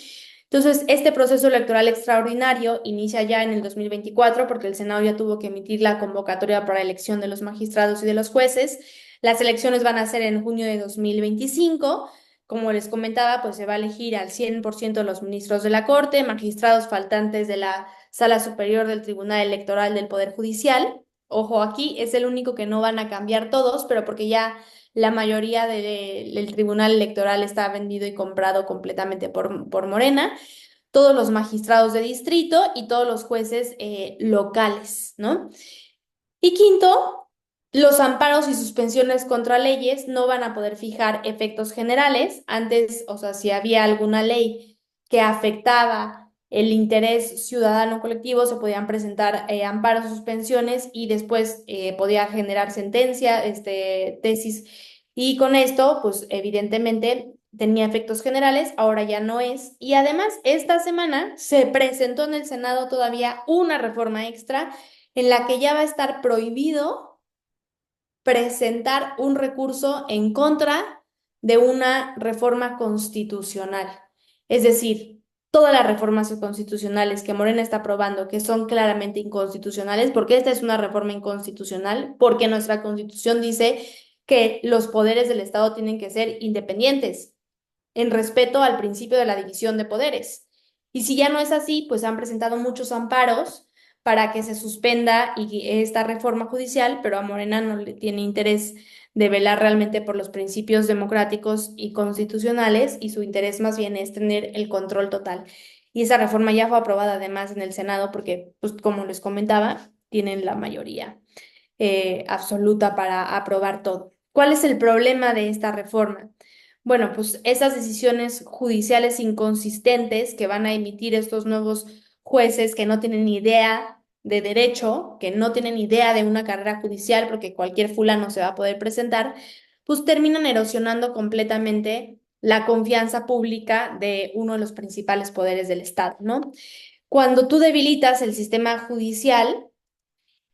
Entonces, este proceso electoral extraordinario inicia ya en el 2024 porque el Senado ya tuvo que emitir la convocatoria para la elección de los magistrados y de los jueces. Las elecciones van a ser en junio de 2025. Como les comentaba, pues se va a elegir al 100% de los ministros de la Corte, magistrados faltantes de la Sala Superior del Tribunal Electoral del Poder Judicial. Ojo, aquí es el único que no van a cambiar todos, pero porque ya la mayoría del Tribunal Electoral está vendido y comprado completamente por Morena, todos los magistrados de distrito y todos los jueces locales, ¿no? Y quinto, los amparos y suspensiones contra leyes no van a poder fijar efectos generales. Antes, o sea, si había alguna ley que afectaba el interés ciudadano colectivo, se podían presentar amparos o suspensiones y después podía generar sentencia, tesis. Y con esto, pues evidentemente tenía efectos generales, ahora ya no es. Y además, esta semana se presentó en el Senado todavía una reforma extra en la que ya va a estar prohibido presentar un recurso en contra de una reforma constitucional. Es decir, todas las reformas constitucionales que Morena está aprobando, que son claramente inconstitucionales, porque esta es una reforma inconstitucional, porque nuestra constitución dice que los poderes del Estado tienen que ser independientes, en respeto al principio de la división de poderes. Y si ya no es así, pues han presentado muchos amparos para que se suspenda esta reforma judicial, pero a Morena no le tiene interés de velar realmente por los principios democráticos y constitucionales y su interés más bien es tener el control total. Y esa reforma ya fue aprobada además en el Senado porque, pues como les comentaba, tienen la mayoría absoluta para aprobar todo. ¿Cuál es el problema de esta reforma? Bueno, pues esas decisiones judiciales inconsistentes que van a emitir estos nuevos jueces que no tienen ni idea de derecho, que no tienen idea de una carrera judicial porque cualquier fulano se va a poder presentar, pues terminan erosionando completamente la confianza pública de uno de los principales poderes del Estado, ¿no? Cuando tú debilitas el sistema judicial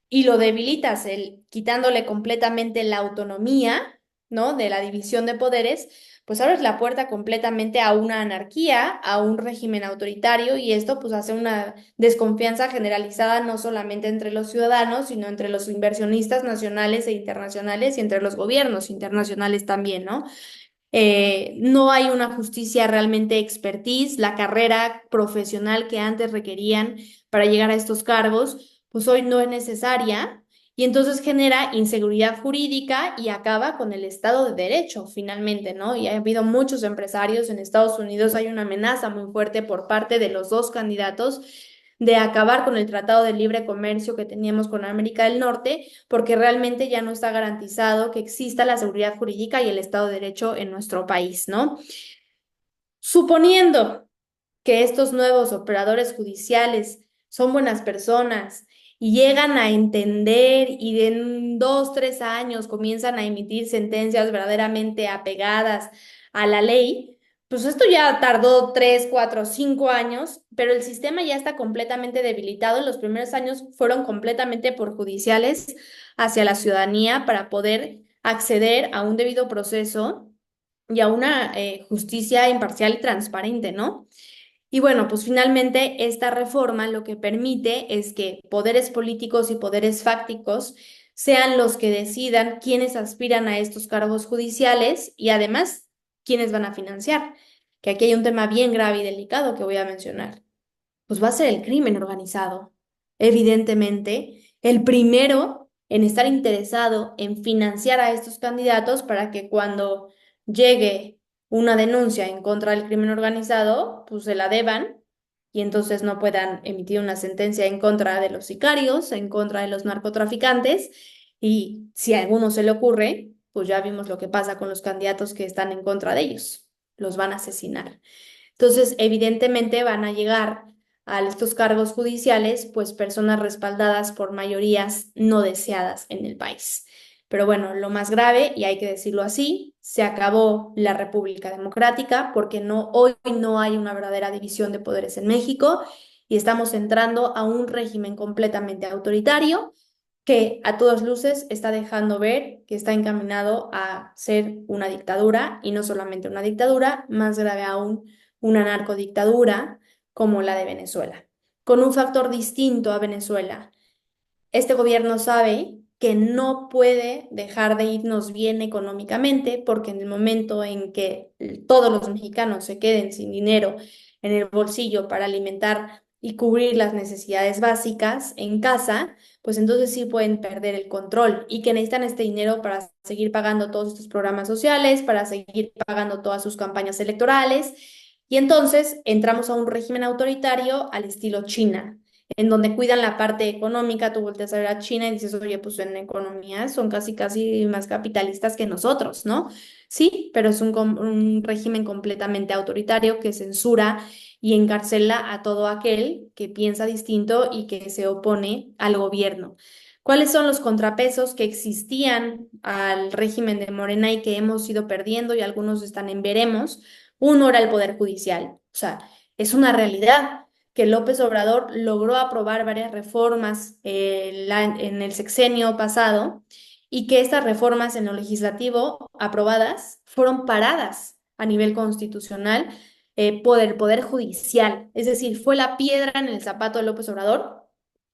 y lo debilitas quitándole completamente la autonomía, ¿no? De la división de poderes, pues abres la puerta completamente a una anarquía, a un régimen autoritario y esto pues hace una desconfianza generalizada no solamente entre los ciudadanos, sino entre los inversionistas nacionales e internacionales y entre los gobiernos internacionales también, ¿no? No hay una justicia realmente expertise, la carrera profesional que antes requerían para llegar a estos cargos, pues hoy no es necesaria y entonces genera inseguridad jurídica y acaba con el Estado de Derecho finalmente, ¿no? Y ha habido muchos empresarios en Estados Unidos, hay una amenaza muy fuerte por parte de los dos candidatos de acabar con el Tratado de Libre Comercio que teníamos con América del Norte, porque realmente ya no está garantizado que exista la seguridad jurídica y el Estado de Derecho en nuestro país, ¿no? Suponiendo que estos nuevos operadores judiciales son buenas personas y llegan a entender y en 2, 3 años comienzan a emitir sentencias verdaderamente apegadas a la ley, pues esto ya tardó 3, 4, 5 años, pero el sistema ya está completamente debilitado. Los primeros años fueron completamente perjudiciales hacia la ciudadanía para poder acceder a un debido proceso y a una justicia imparcial y transparente, ¿no? Y bueno, pues finalmente esta reforma lo que permite es que poderes políticos y poderes fácticos sean los que decidan quiénes aspiran a estos cargos judiciales y además quiénes van a financiar. Que aquí hay un tema bien grave y delicado que voy a mencionar. Pues va a ser el crimen organizado. Evidentemente, el primero en estar interesado en financiar a estos candidatos para que cuando llegue una denuncia en contra del crimen organizado, pues se la deban y entonces no puedan emitir una sentencia en contra de los sicarios, en contra de los narcotraficantes. Y si a alguno se le ocurre, pues ya vimos lo que pasa con los candidatos que están en contra de ellos. Los van a asesinar. Entonces, evidentemente van a llegar a estos cargos judiciales, pues personas respaldadas por mayorías no deseadas en el país. Pero bueno, lo más grave, y hay que decirlo así, se acabó la República Democrática porque hoy no hay una verdadera división de poderes en México y estamos entrando a un régimen completamente autoritario que a todas luces está dejando ver que está encaminado a ser una dictadura y no solamente una dictadura, más grave aún, una narcodictadura como la de Venezuela, con un factor distinto a Venezuela. Este gobierno sabe que no puede dejar de irnos bien económicamente porque en el momento en que todos los mexicanos se queden sin dinero en el bolsillo para alimentar y cubrir las necesidades básicas en casa, pues entonces sí pueden perder el control y que necesitan este dinero para seguir pagando todos estos programas sociales, para seguir pagando todas sus campañas electorales. Y entonces entramos a un régimen autoritario al estilo China en donde cuidan la parte económica, tú volteas a ver a China y dices, oye, pues en economía son casi, casi más capitalistas que nosotros, ¿no? Sí, pero es un régimen completamente autoritario que censura y encarcela a todo aquel que piensa distinto y que se opone al gobierno. ¿Cuáles son los contrapesos que existían al régimen de Morena y que hemos ido perdiendo y algunos están en veremos? Uno era el Poder Judicial, o sea, es una realidad que López Obrador logró aprobar varias reformas en el sexenio pasado y que estas reformas en lo legislativo aprobadas fueron paradas a nivel constitucional por el Poder Judicial. Es decir, fue la piedra en el zapato de López Obrador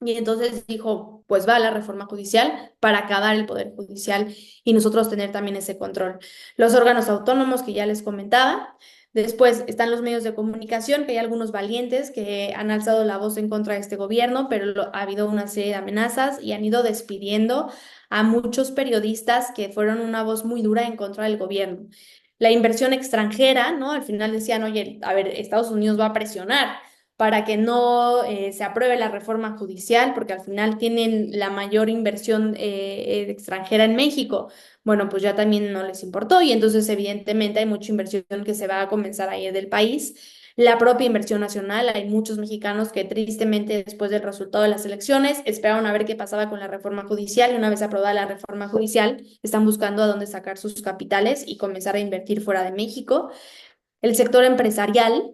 y entonces dijo, pues va la reforma judicial para acabar el Poder Judicial y nosotros tener también ese control. Los órganos autónomos que ya les comentaba. Después están los medios de comunicación, que hay algunos valientes que han alzado la voz en contra de este gobierno, pero ha habido una serie de amenazas y han ido despidiendo a muchos periodistas que fueron una voz muy dura en contra del gobierno. La inversión extranjera, ¿no? Al final decían, oye, a ver, Estados Unidos va a presionar para que no se apruebe la reforma judicial, porque al final tienen la mayor inversión extranjera en México. Bueno, pues ya también no les importó y entonces evidentemente hay mucha inversión que se va a comenzar a ir del país. la propia inversión nacional. Hay muchos mexicanos que tristemente después del resultado de las elecciones esperaron a ver qué pasaba con la reforma judicial y una vez aprobada la reforma judicial están buscando a dónde sacar sus capitales y comenzar a invertir fuera de México. El sector empresarial,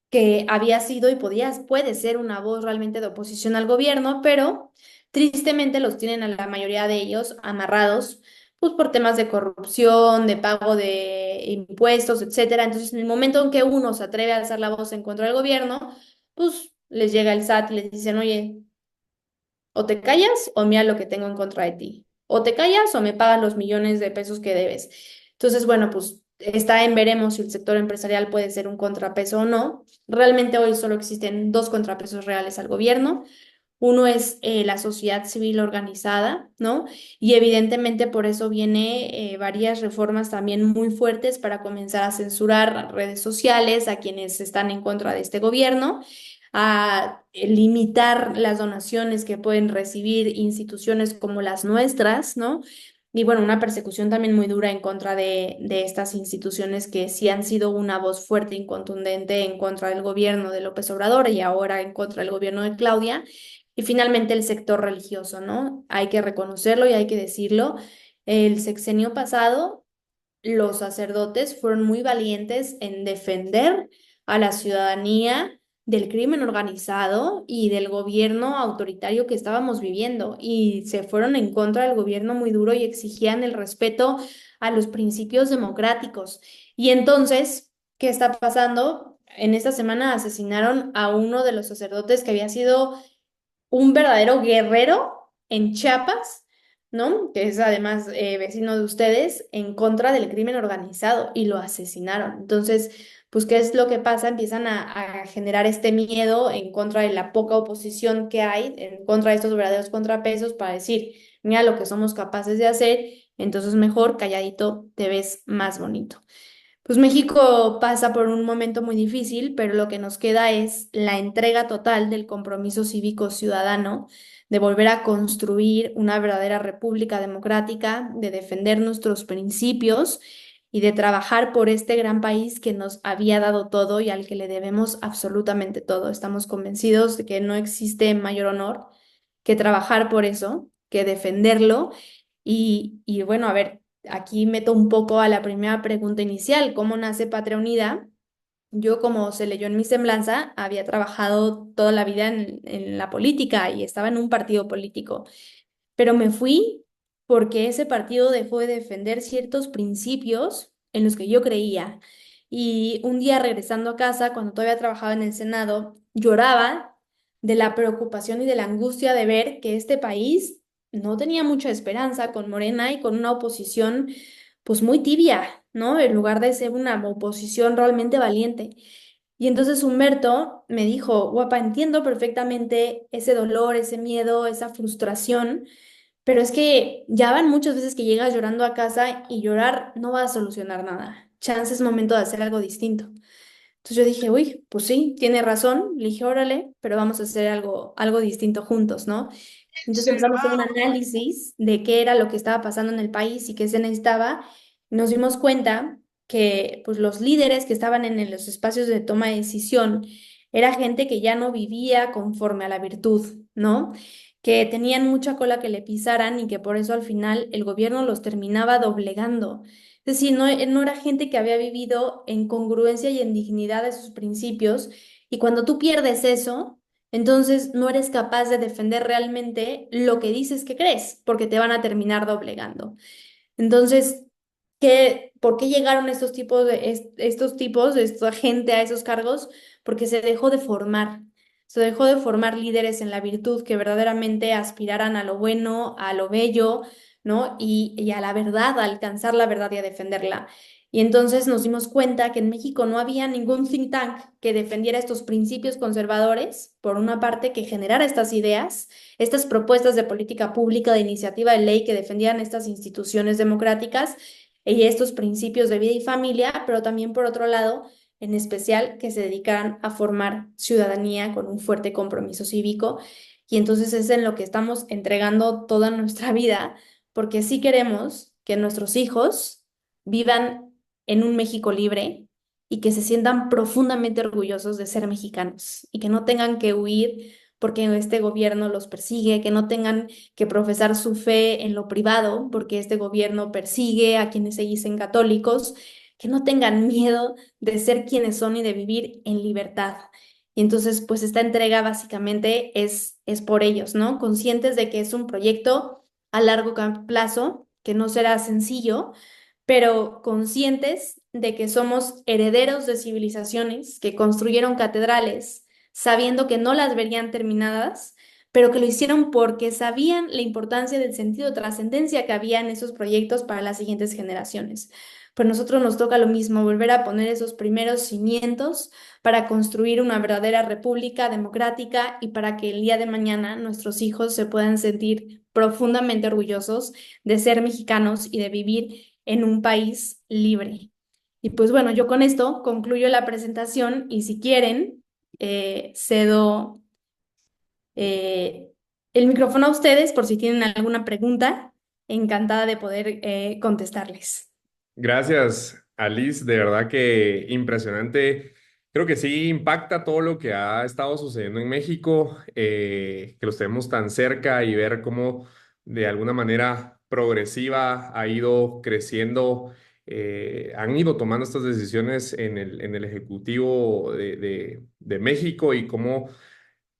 que había sido y puede ser una voz realmente de oposición al gobierno, pero tristemente los tienen a la mayoría de ellos amarrados, pues por temas de corrupción, de pago de impuestos, etcétera. Entonces, en el momento en que uno se atreve a alzar la voz en contra del gobierno, pues les llega el SAT y les dicen, oye, o te callas o mira lo que tengo en contra de ti. O te callas o me pagas los millones de pesos que debes. Entonces, bueno, pues está en veremos si el sector empresarial puede ser un contrapeso o no. Realmente hoy solo existen dos contrapesos reales al gobierno. Uno es la sociedad civil organizada, ¿no? Y evidentemente por eso viene varias reformas también muy fuertes para comenzar a censurar redes sociales a quienes están en contra de este gobierno, a limitar las donaciones que pueden recibir instituciones como las nuestras, ¿no? Y bueno, una persecución también muy dura en contra de estas instituciones que sí han sido una voz fuerte y contundente en contra del gobierno de López Obrador y ahora en contra del gobierno de Claudia. Y finalmente el sector religioso, ¿no? Hay que reconocerlo y hay que decirlo. El sexenio pasado los sacerdotes fueron muy valientes en defender a la ciudadanía del crimen organizado y del gobierno autoritario que estábamos viviendo y se fueron en contra del gobierno muy duro y exigían el respeto a los principios democráticos. Y entonces, ¿qué está pasando? En esta semana asesinaron a uno de los sacerdotes que había sido un verdadero guerrero en Chiapas, ¿no? Que es además vecino de ustedes, en contra del crimen organizado y lo asesinaron. Entonces, pues, ¿qué es lo que pasa? Empiezan a generar este miedo en contra de la poca oposición que hay, en contra de estos verdaderos contrapesos para decir, mira lo que somos capaces de hacer, entonces mejor calladito te ves más bonito. Pues México pasa por un momento muy difícil, pero lo que nos queda es la entrega total del compromiso cívico ciudadano, de volver a construir una verdadera república democrática, de defender nuestros principios y de trabajar por este gran país que nos había dado todo y al que le debemos absolutamente todo. Estamos convencidos de que no existe mayor honor que trabajar por eso, que defenderlo y bueno, a ver, aquí meto un poco a la primera pregunta inicial, ¿cómo nace Patria Unida? Yo, como se leyó en mi semblanza, había trabajado toda la vida en la política y estaba en un partido político, pero me fui porque ese partido dejó de defender ciertos principios en los que yo creía. Y un día regresando a casa, cuando todavía trabajaba en el Senado, lloraba de la preocupación y de la angustia de ver que este país no tenía mucha esperanza con Morena y con una oposición pues muy tibia, ¿no? En lugar de ser una oposición realmente valiente. Y entonces Humberto me dijo, guapa, entiendo perfectamente ese dolor, ese miedo, esa frustración, pero es que ya van muchas veces que llegas llorando a casa y llorar no va a solucionar nada. Chance es momento de hacer algo distinto. Entonces yo dije, uy, pues sí, tiene razón. Le dije, órale, pero vamos a hacer algo distinto juntos, ¿no? Entonces empezamos a hacer un análisis de qué era lo que estaba pasando en el país y qué se necesitaba. Nos dimos cuenta que pues, los líderes que estaban en los espacios de toma de decisión era gente que ya no vivía conforme a la virtud, ¿no? Que tenían mucha cola que le pisaran y que por eso al final el gobierno los terminaba doblegando. Es decir, no era gente que había vivido en congruencia y en dignidad de sus principios, y cuando tú pierdes eso, entonces no eres capaz de defender realmente lo que dices que crees, porque te van a terminar doblegando. Entonces, ¿por qué llegaron estos tipos, de esta gente a esos cargos? Porque se dejó de formar. Se dejó de formar líderes en la virtud que verdaderamente aspiraran a lo bueno, a lo bello, ¿no? Y a la verdad, a alcanzar la verdad y a defenderla. Y entonces nos dimos cuenta que en México no había ningún think tank que defendiera estos principios conservadores, por una parte, que generara estas ideas, estas propuestas de política pública, de iniciativa de ley que defendían estas instituciones democráticas y estos principios de vida y familia, pero también por otro lado, en especial, que se dedicaran a formar ciudadanía con un fuerte compromiso cívico. Y entonces es en lo que estamos entregando toda nuestra vida, porque sí queremos que nuestros hijos vivan en un México libre y que se sientan profundamente orgullosos de ser mexicanos y que no tengan que huir porque este gobierno los persigue, que no tengan que profesar su fe en lo privado porque este gobierno persigue a quienes se dicen católicos, que no tengan miedo de ser quienes son y de vivir en libertad. Y entonces, pues esta entrega básicamente es por ellos, ¿no? Conscientes de que es un proyecto a largo plazo, que no será sencillo, pero conscientes de que somos herederos de civilizaciones que construyeron catedrales sabiendo que no las verían terminadas, pero que lo hicieron porque sabían la importancia del sentido de trascendencia que había en esos proyectos para las siguientes generaciones. Pues nosotros nos toca lo mismo, volver a poner esos primeros cimientos para construir una verdadera república democrática y para que el día de mañana nuestros hijos se puedan sentir profundamente orgullosos de ser mexicanos y de vivir en un país libre. Y pues bueno, yo con esto concluyo la presentación y si quieren, cedo eh, el micrófono a ustedes por si tienen alguna pregunta. Encantada de poder contestarles. Gracias, Alice. De verdad que impresionante. Creo que sí impacta todo lo que ha estado sucediendo en México, que los tenemos tan cerca y ver cómo de alguna manera progresiva ha ido creciendo, han ido tomando estas decisiones en el Ejecutivo de México y cómo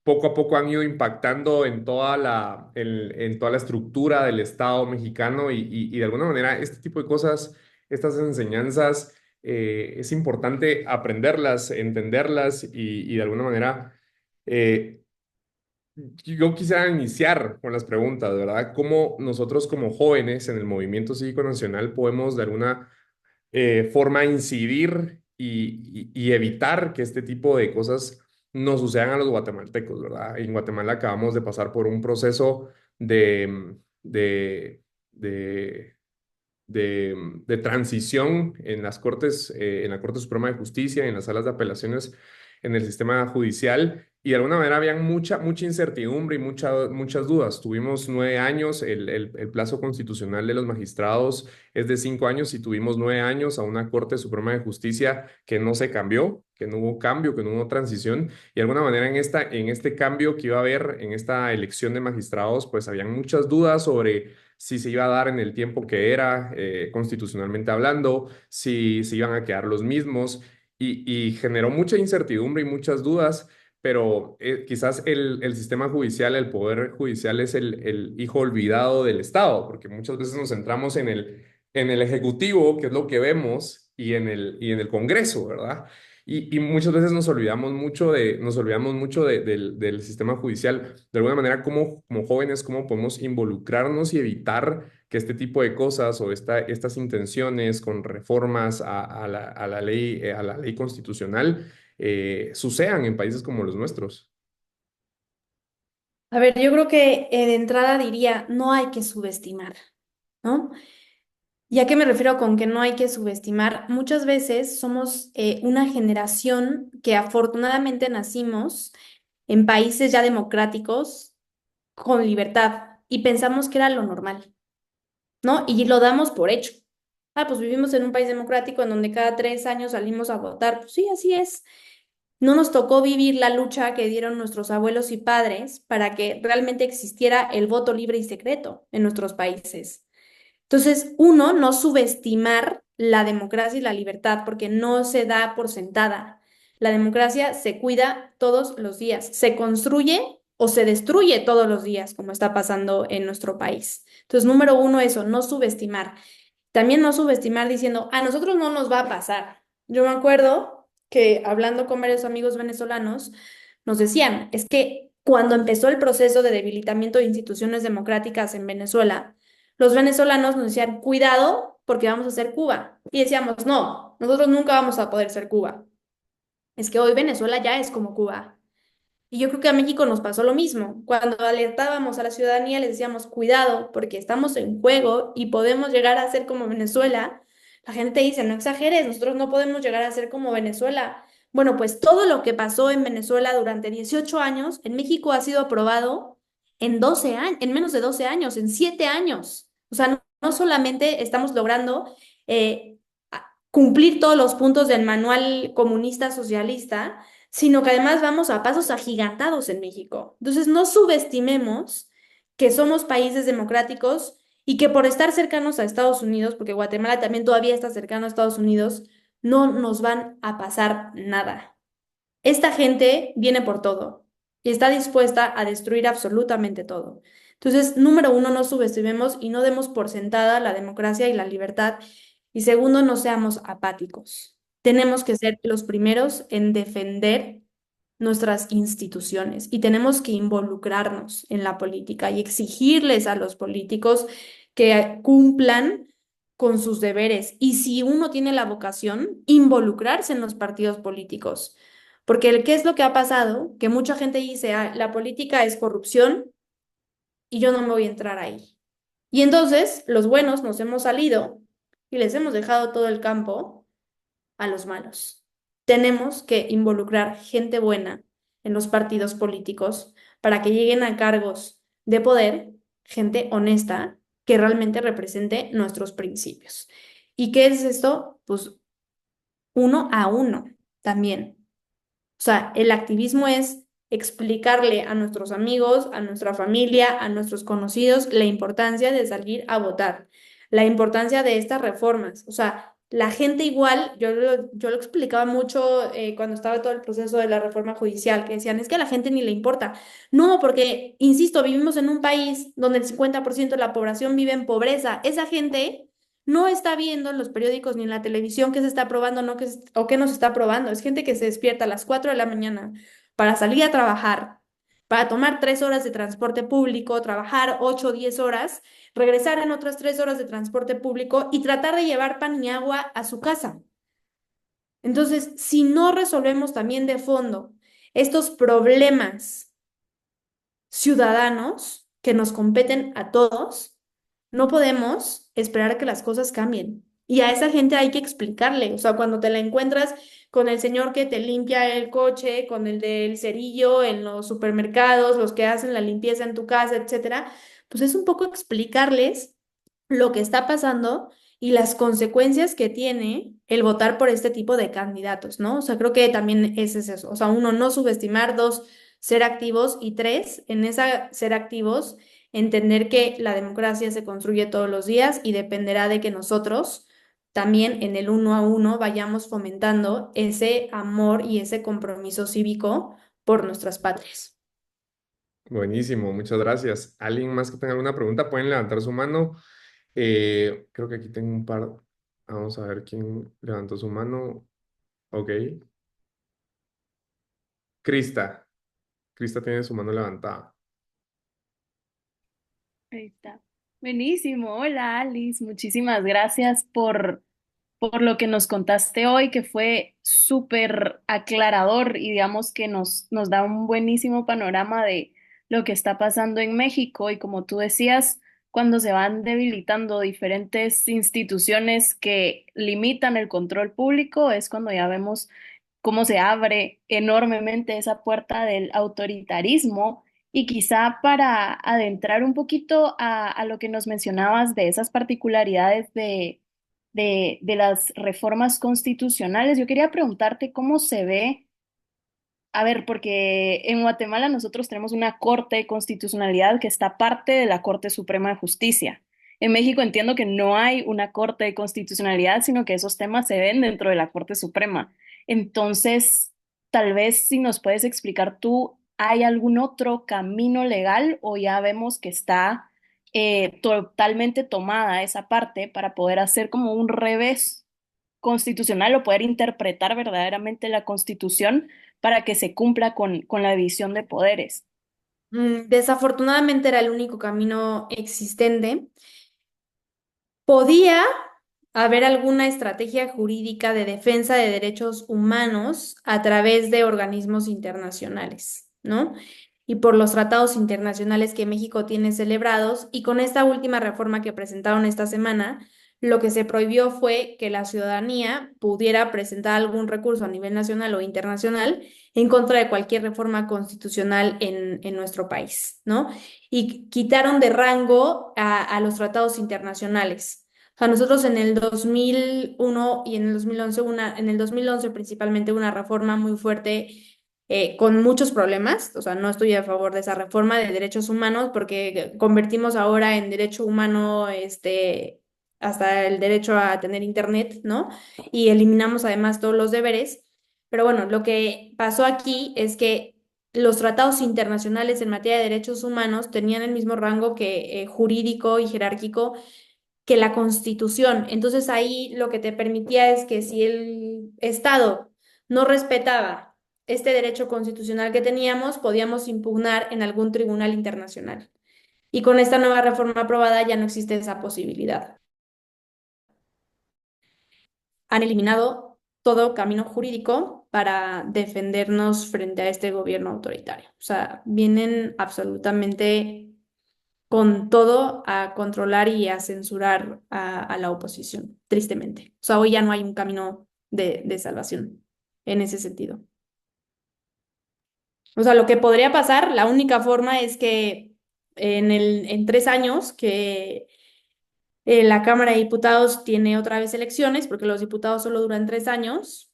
poco a poco han ido impactando en en toda la estructura del Estado mexicano y de alguna manera este tipo de cosas, estas enseñanzas, es importante aprenderlas, entenderlas y de alguna manera eh, yo quisiera iniciar con las preguntas, ¿verdad? ¿Cómo nosotros como jóvenes en el Movimiento Cívico Nacional podemos de alguna forma incidir y evitar que este tipo de cosas no sucedan a los guatemaltecos, ¿verdad? En Guatemala acabamos de pasar por un proceso de, de, de, de transición en las Cortes, en la Corte Suprema de Justicia, en las salas de apelaciones, en el sistema judicial, y de alguna manera había mucha incertidumbre y muchas dudas. Tuvimos 9 años, el plazo constitucional de los magistrados es de 5 años y tuvimos 9 años a una Corte Suprema de Justicia que no se cambió, que no hubo cambio, que no hubo transición, y de alguna manera en este cambio que iba a haber, en esta elección de magistrados, pues habían muchas dudas sobre si se iba a dar en el tiempo que era, constitucionalmente hablando, si se iban a quedar los mismos, y generó mucha incertidumbre y muchas dudas, pero quizás el sistema judicial, el poder judicial es el hijo olvidado del Estado, porque muchas veces nos centramos en el Ejecutivo, que es lo que vemos, y en el Congreso, ¿verdad? Y muchas veces nos olvidamos mucho del sistema judicial. De alguna manera, como jóvenes, cómo podemos involucrarnos y evitar que este tipo de cosas o estas intenciones con reformas a la ley constitucional sucedan en países como los nuestros. A ver, yo creo que de entrada diría, no hay que subestimar, ¿no? ¿Y a qué me refiero con que no hay que subestimar? Muchas veces somos una generación que afortunadamente nacimos en países ya democráticos con libertad y pensamos que era lo normal, ¿no? Y lo damos por hecho. Ah, pues vivimos en un país democrático en donde cada 3 años salimos a votar. Pues sí, así es. No nos tocó vivir la lucha que dieron nuestros abuelos y padres para que realmente existiera el voto libre y secreto en nuestros países. Entonces, uno, no subestimar la democracia y la libertad, porque no se da por sentada. La democracia se cuida todos los días, se construye o se destruye todos los días, como está pasando en nuestro país. Entonces, número uno, eso, no subestimar. También no subestimar diciendo, a nosotros no nos va a pasar. Yo me acuerdo que hablando con varios amigos venezolanos, nos decían, es que cuando empezó el proceso de debilitamiento de instituciones democráticas en Venezuela, los venezolanos nos decían, cuidado porque vamos a ser Cuba. Y decíamos, no, nosotros nunca vamos a poder ser Cuba. Es que hoy Venezuela ya es como Cuba. Y yo creo que a México nos pasó lo mismo. Cuando alertábamos a la ciudadanía, les decíamos, cuidado, porque estamos en juego y podemos llegar a ser como Venezuela. La gente dice, no exageres, nosotros no podemos llegar a ser como Venezuela. Bueno, pues todo lo que pasó en Venezuela durante 18 años, en México ha sido aprobado en 12 años, en menos de 12 años, en 7 años. O sea, no solamente estamos logrando eh, cumplir todos los puntos del manual comunista socialista, sino que además vamos a pasos agigantados en México. Entonces, no subestimemos que somos países democráticos y que por estar cercanos a Estados Unidos, porque Guatemala también todavía está cercano a Estados Unidos, no nos van a pasar nada. Esta gente viene por todo y está dispuesta a destruir absolutamente todo. Entonces, número uno, no subestimemos y no demos por sentada la democracia y la libertad. Y segundo, no seamos apáticos. Tenemos que ser los primeros en defender nuestras instituciones y tenemos que involucrarnos en la política y exigirles a los políticos que cumplan con sus deberes. Y si uno tiene la vocación, involucrarse en los partidos políticos. Porque ¿qué es lo que ha pasado? Que mucha gente dice, "Ah, la política es corrupción y yo no me voy a entrar ahí". Y entonces los buenos nos hemos salido y les hemos dejado todo el campo a los malos. Tenemos que involucrar gente buena en los partidos políticos para que lleguen a cargos de poder, gente honesta que realmente represente nuestros principios. ¿Y qué es esto? Pues uno a uno también. O sea, el activismo es explicarle a nuestros amigos, a nuestra familia, a nuestros conocidos la importancia de salir a votar, la importancia de estas reformas. O sea, la gente igual, yo lo explicaba mucho cuando estaba todo el proceso de la reforma judicial, que decían, es que a la gente ni le importa. No, porque, insisto, vivimos en un país donde el 50% de la población vive en pobreza. Esa gente no está viendo en los periódicos ni en la televisión qué se está aprobando no, o qué no se está aprobando. Es gente que se despierta a las 4 de la mañana para salir a trabajar, para tomar 3 horas de transporte público, trabajar 8 o 10 horas, regresar en otras 3 horas de transporte público y tratar de llevar pan y agua a su casa. Entonces, si no resolvemos también de fondo estos problemas ciudadanos que nos competen a todos, no podemos esperar a que las cosas cambien. Y a esa gente hay que explicarle, o sea, cuando te la encuentras con el señor que te limpia el coche, con el del cerillo en los supermercados, los que hacen la limpieza en tu casa, etcétera, pues es un poco explicarles lo que está pasando y las consecuencias que tiene el votar por este tipo de candidatos, ¿no? O sea, creo que también ese es eso. O sea, uno, no subestimar; dos, ser activos; y tres, en esa ser activos, entender que la democracia se construye todos los días y dependerá de que nosotros también en el uno a uno vayamos fomentando ese amor y ese compromiso cívico por nuestras patrias. Buenísimo, muchas gracias. ¿Alguien más que tenga alguna pregunta? Pueden levantar su mano. Creo que aquí tengo un par. Vamos a ver quién levantó su mano. Ok. Crista. Crista tiene su mano levantada. Ahí está. Buenísimo. Hola Alice, muchísimas gracias por lo que nos contaste hoy, que fue súper aclarador y digamos que nos da un buenísimo panorama de lo que está pasando en México y como tú decías, cuando se van debilitando diferentes instituciones que limitan el control público, es cuando ya vemos cómo se abre enormemente esa puerta del autoritarismo. Y quizá para adentrar un poquito a lo que nos mencionabas de esas particularidades de las reformas constitucionales, yo quería preguntarte cómo se ve, a ver, porque en Guatemala nosotros tenemos una Corte de Constitucionalidad que está parte de la Corte Suprema de Justicia. En México entiendo que no hay una Corte de Constitucionalidad, sino que esos temas se ven dentro de la Corte Suprema. Entonces, tal vez si nos puedes explicar tú, ¿hay algún otro camino legal o ya vemos que está totalmente tomada esa parte para poder hacer como un revés constitucional o poder interpretar verdaderamente la Constitución para que se cumpla con la división de poderes? Desafortunadamente era el único camino existente. Podía haber alguna estrategia jurídica de defensa de derechos humanos a través de organismos internacionales, ¿no? Y por los tratados internacionales que México tiene celebrados. Y con esta última reforma que presentaron esta semana, lo que se prohibió fue que la ciudadanía pudiera presentar algún recurso a nivel nacional o internacional en contra de cualquier reforma constitucional en nuestro país, ¿no? Y quitaron de rango a los tratados internacionales. O sea, nosotros en el 2001 y en el 2011 en el 2011 principalmente una reforma muy fuerte con muchos problemas. O sea, no estoy a favor de esa reforma de derechos humanos porque convertimos ahora en derecho humano hasta el derecho a tener internet, ¿no? Y eliminamos además todos los deberes. Pero bueno, lo que pasó aquí es que los tratados internacionales en materia de derechos humanos tenían el mismo rango que jurídico y jerárquico que la Constitución. Entonces ahí lo que te permitía es que si el Estado no respetaba este derecho constitucional que teníamos, podíamos impugnar en algún tribunal internacional. Y con esta nueva reforma aprobada ya no existe esa posibilidad. Han eliminado todo camino jurídico para defendernos frente a este gobierno autoritario. O sea, vienen absolutamente con todo a controlar y a censurar a la oposición, tristemente. O sea, hoy ya no hay un camino de salvación en ese sentido. O sea, lo que podría pasar, la única forma es que en 3 años que la Cámara de Diputados tiene otra vez elecciones, porque los diputados solo duran 3 años,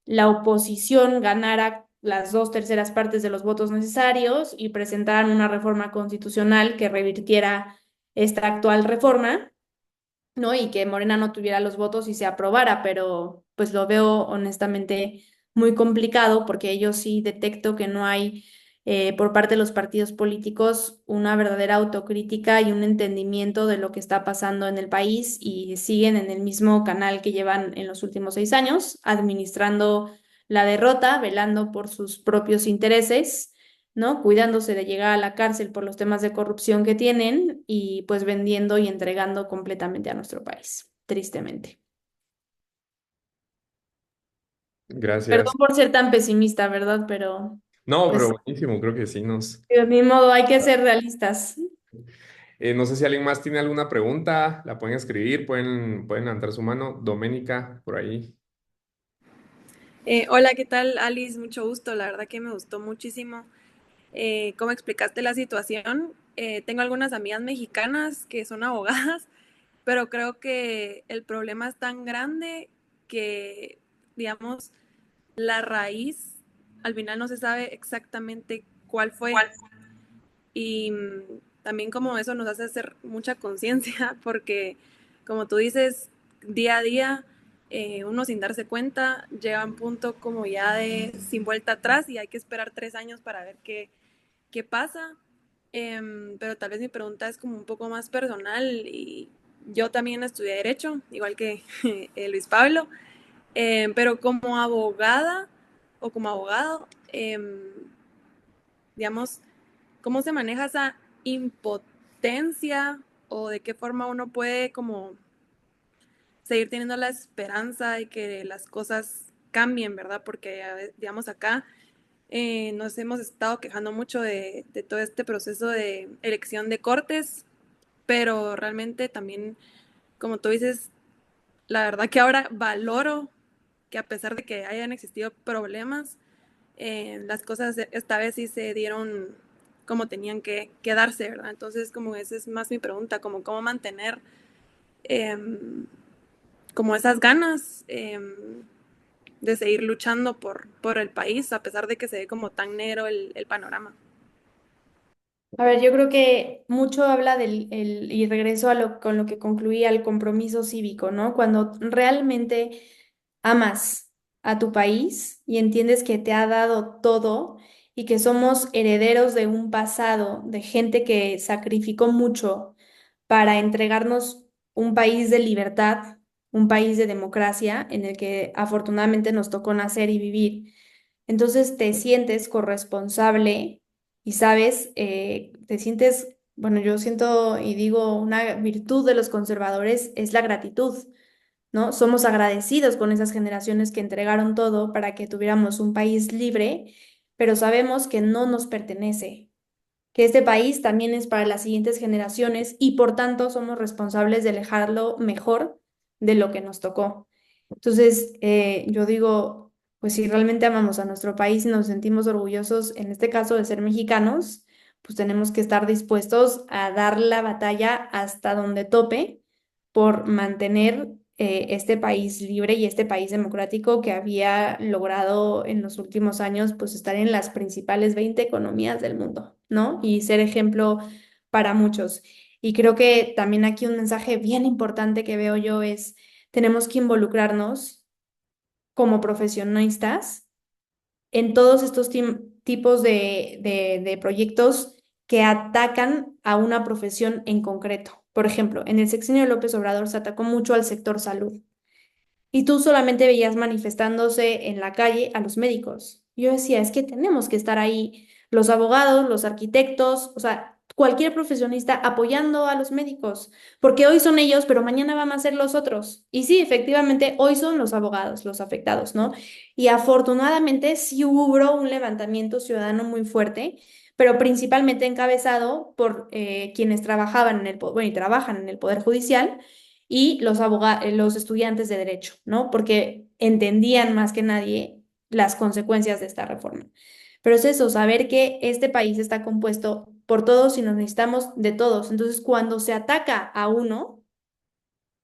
la oposición ganara las 2/3 partes de los votos necesarios y presentaran una reforma constitucional que revirtiera esta actual reforma, ¿no? Y que Morena no tuviera los votos y se aprobara, pero pues lo veo honestamente muy complicado porque yo sí detecto que no hay por parte de los partidos políticos una verdadera autocrítica y un entendimiento de lo que está pasando en el país y siguen en el mismo canal que llevan en los últimos 6 años, administrando la derrota, velando por sus propios intereses, ¿no? Cuidándose de llegar a la cárcel por los temas de corrupción que tienen y pues vendiendo y entregando completamente a nuestro país, tristemente. Perdón Gracias. por ser tan pesimista, ¿verdad? Pero No, pero pues buenísimo, creo que sí nos... de mi modo hay que ser realistas. No sé si alguien más tiene alguna pregunta, la pueden escribir, pueden levantar su mano. Doménica, por ahí. Hola, ¿qué tal, Alice? Mucho gusto. La verdad que me gustó muchísimo cómo explicaste la situación. Tengo algunas amigas mexicanas que son abogadas, pero creo que el problema es tan grande que, digamos, la raíz al final no se sabe exactamente cuál fue. Y también como eso nos hace hacer mucha conciencia, porque como tú dices, día a día, uno sin darse cuenta llega a un punto como ya de sin vuelta atrás y hay que esperar 3 años para ver qué pasa. Pero tal vez mi pregunta es como un poco más personal y yo también estudié Derecho, igual que Luis Pablo, pero como abogada o como abogado, digamos, ¿cómo se maneja esa impotencia o de qué forma uno puede como seguir teniendo la esperanza de que las cosas cambien, ¿verdad? Porque, digamos, acá nos hemos estado quejando mucho de todo este proceso de elección de cortes, pero realmente también, como tú dices, la verdad que ahora valoro que a pesar de que hayan existido problemas, las cosas esta vez sí se dieron como tenían que darse, ¿verdad? Entonces, como esa es más mi pregunta, como cómo mantener eh, como esas ganas de seguir luchando por el país, a pesar de que se ve como tan negro el panorama. A ver, yo creo que mucho habla y regreso a con lo que concluía el compromiso cívico, ¿no? Cuando realmente amas a tu país y entiendes que te ha dado todo y que somos herederos de un pasado, de gente que sacrificó mucho para entregarnos un país de libertad, un país de democracia en el que afortunadamente nos tocó nacer y vivir. Entonces te sientes corresponsable y sabes, te sientes, bueno, yo siento y digo, una virtud de los conservadores es la gratitud, ¿no? Somos agradecidos con esas generaciones que entregaron todo para que tuviéramos un país libre, pero sabemos que no nos pertenece, que este país también es para las siguientes generaciones y por tanto somos responsables de dejarlo mejor de lo que nos tocó. Entonces, yo digo, pues si realmente amamos a nuestro país y nos sentimos orgullosos, en este caso de ser mexicanos, pues tenemos que estar dispuestos a dar la batalla hasta donde tope por mantener este país libre y este país democrático que había logrado en los últimos años pues estar en las principales 20 economías del mundo, ¿no? Y ser ejemplo para muchos. Y creo que también aquí un mensaje bien importante que veo yo es, tenemos que involucrarnos como profesionistas en todos estos tipos de proyectos que atacan a una profesión en concreto. Por ejemplo, en el sexenio de López Obrador se atacó mucho al sector salud y tú solamente veías manifestándose en la calle a los médicos. Yo decía, es que tenemos que estar ahí, los abogados, los arquitectos, o sea, cualquier profesionista apoyando a los médicos, porque hoy son ellos, pero mañana van a ser los otros. Y sí, efectivamente, hoy son los abogados, los afectados, ¿no? Y afortunadamente sí hubo un levantamiento ciudadano muy fuerte, pero principalmente encabezado por quienes trabajaban en bueno, y trabajan en el Poder Judicial y los estudiantes de derecho, ¿no? Porque entendían más que nadie las consecuencias de esta reforma. Pero es eso, saber que este país está compuesto por todos y nos necesitamos de todos. Entonces, cuando se ataca a uno,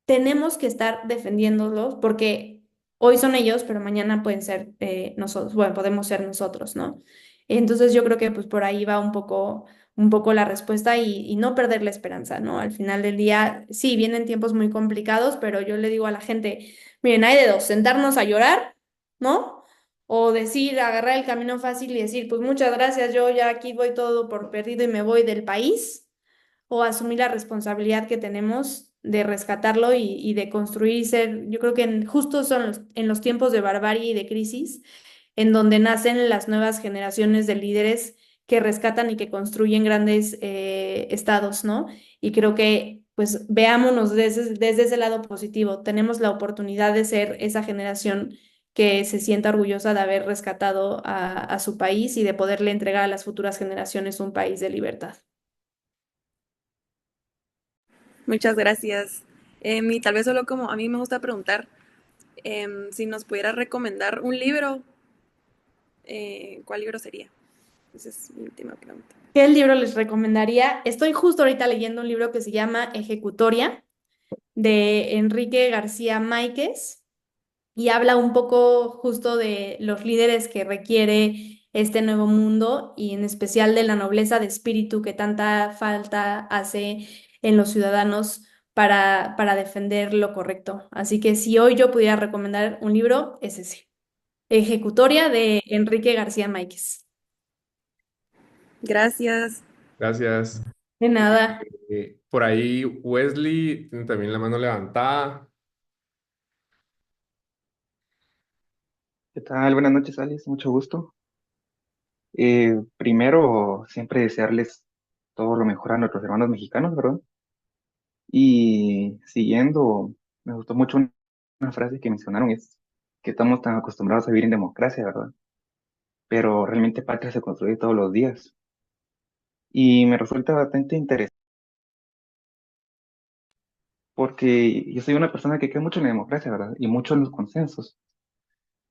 tenemos que estar defendiéndolos porque hoy son ellos, pero mañana pueden ser nosotros, bueno, podemos ser nosotros, ¿no? Entonces yo creo que pues por ahí va un poco la respuesta y no perder la esperanza, ¿no? Al final del día, sí, vienen tiempos muy complicados, pero yo le digo a la gente, miren, hay de dos, sentarnos a llorar, ¿no? O decir, agarrar el camino fácil y decir, pues muchas gracias, yo ya aquí voy todo por perdido y me voy del país o asumir la responsabilidad que tenemos de rescatarlo y de construir y ser, yo creo que justo son en los tiempos de barbarie y de crisis en donde nacen las nuevas generaciones de líderes que rescatan y que construyen grandes estados, ¿no? Y creo que, pues, veámonos desde ese lado positivo. Tenemos la oportunidad de ser esa generación que se sienta orgullosa de haber rescatado a su país y de poderle entregar a las futuras generaciones un país de libertad. Muchas gracias. Y tal vez solo como a mí me gusta preguntar si nos pudiera recomendar un libro, ¿cuál libro sería? Esa es mi última pregunta. ¿Qué libro les recomendaría? Estoy justo ahorita leyendo un libro que se llama Ejecutoria de Enrique García Máquez y habla un poco justo de los líderes que requiere este nuevo mundo y en especial de la nobleza de espíritu que tanta falta hace en los ciudadanos para defender lo correcto. Así que si hoy yo pudiera recomendar un libro, es ese, Ejecutoria de Enrique García Máquez. Gracias. Gracias. De nada. Por ahí Wesley tiene también la mano levantada. ¿Qué tal? Buenas noches, Alice. Mucho gusto. Primero, siempre desearles todo lo mejor a nuestros hermanos mexicanos, ¿verdad? Y siguiendo, me gustó mucho una frase que mencionaron, es que estamos tan acostumbrados a vivir en democracia, ¿verdad? Pero realmente patria se construye todos los días. Y me resulta bastante interesante porque yo soy una persona que cree mucho en la democracia, ¿verdad? Y mucho en los consensos.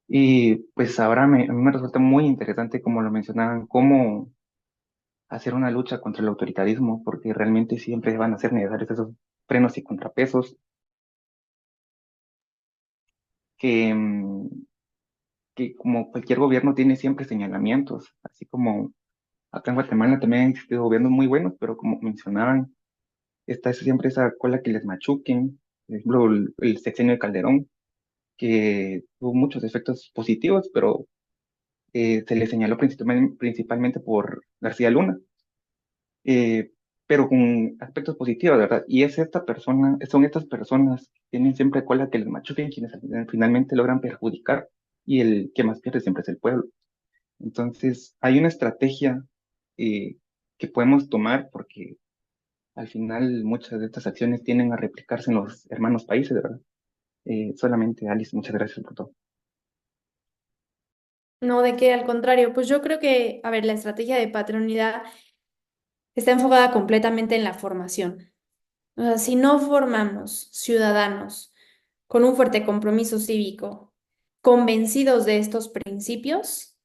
Y pues ahora a mí me resulta muy interesante, como lo mencionaban, cómo hacer una lucha contra el autoritarismo, porque realmente siempre van a ser necesarios esos frenos y contrapesos que, que como cualquier gobierno tiene siempre señalamientos, así como acá en Guatemala también han existido gobiernos muy buenos, pero como mencionaban, está siempre esa cola que les machuquen, por ejemplo, el sexenio de Calderón, que tuvo muchos efectos positivos, pero se le señaló principalmente por García Luna, eh, pero con aspectos positivos, ¿verdad? Y es esta persona, son estas personas que tienen siempre cola que les machuquen, quienes finalmente logran perjudicar y el que más pierde siempre es el pueblo. Entonces, hay una estrategia que podemos tomar porque al final muchas de estas acciones tienden a replicarse en los hermanos países, ¿verdad? Solamente, Alice, muchas gracias por todo. No, de qué, al contrario, pues yo creo que, a ver, la estrategia de patronidad está enfocada completamente en la formación. O sea, si no formamos ciudadanos con un fuerte compromiso cívico, convencidos de estos principios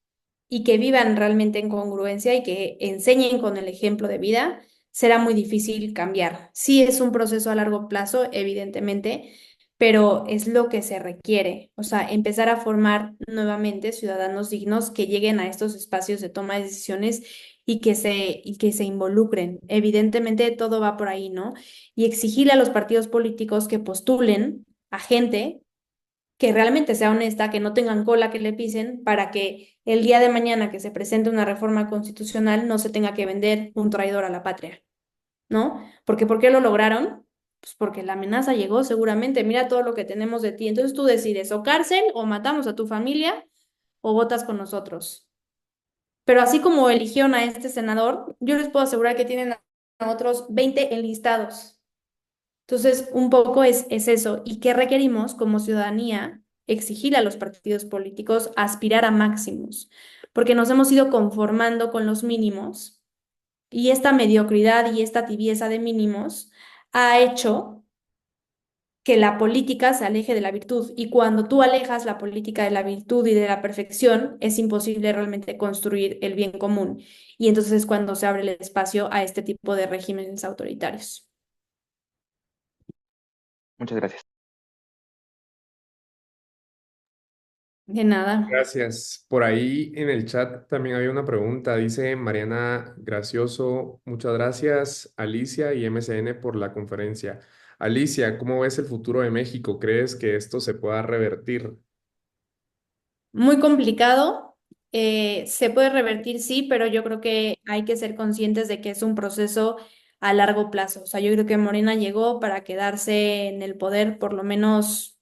y que vivan realmente en congruencia y que enseñen con el ejemplo de vida, será muy difícil cambiar. Sí es un proceso a largo plazo, evidentemente, pero es lo que se requiere. O sea, empezar a formar nuevamente ciudadanos dignos que lleguen a estos espacios de toma de decisiones y que se involucren. Evidentemente, todo va por ahí, ¿no? Y exigirle a los partidos políticos que postulen a gente que realmente sea honesta, que no tengan cola que le pisen, para que el día de mañana que se presente una reforma constitucional no se tenga que vender un traidor a la patria, ¿no? Porque ¿por qué lo lograron? Pues porque la amenaza llegó seguramente, mira todo lo que tenemos de ti. Entonces tú decides o cárcel o matamos a tu familia o votas con nosotros. Pero así como eligieron a este senador, yo les puedo asegurar que tienen a otros 20 enlistados. Entonces, un poco es eso. ¿Y qué requerimos como ciudadanía? Exigir a los partidos políticos aspirar a máximos, porque nos hemos ido conformando con los mínimos y esta mediocridad y esta tibieza de mínimos ha hecho que la política se aleje de la virtud. Y cuando tú alejas la política de la virtud y de la perfección, es imposible realmente construir el bien común. Y entonces es cuando se abre el espacio a este tipo de regímenes autoritarios. Muchas gracias. De nada. Gracias. Por ahí en el chat también había una pregunta. Dice Mariana Gracioso, muchas gracias Alicia y MCN por la conferencia. Alicia, ¿cómo ves el futuro de México? ¿Crees que esto se pueda revertir? Muy complicado. Se puede revertir, sí, pero yo creo que hay que ser conscientes de que es un proceso a largo plazo. O sea, yo creo que Morena llegó para quedarse en el poder por lo menos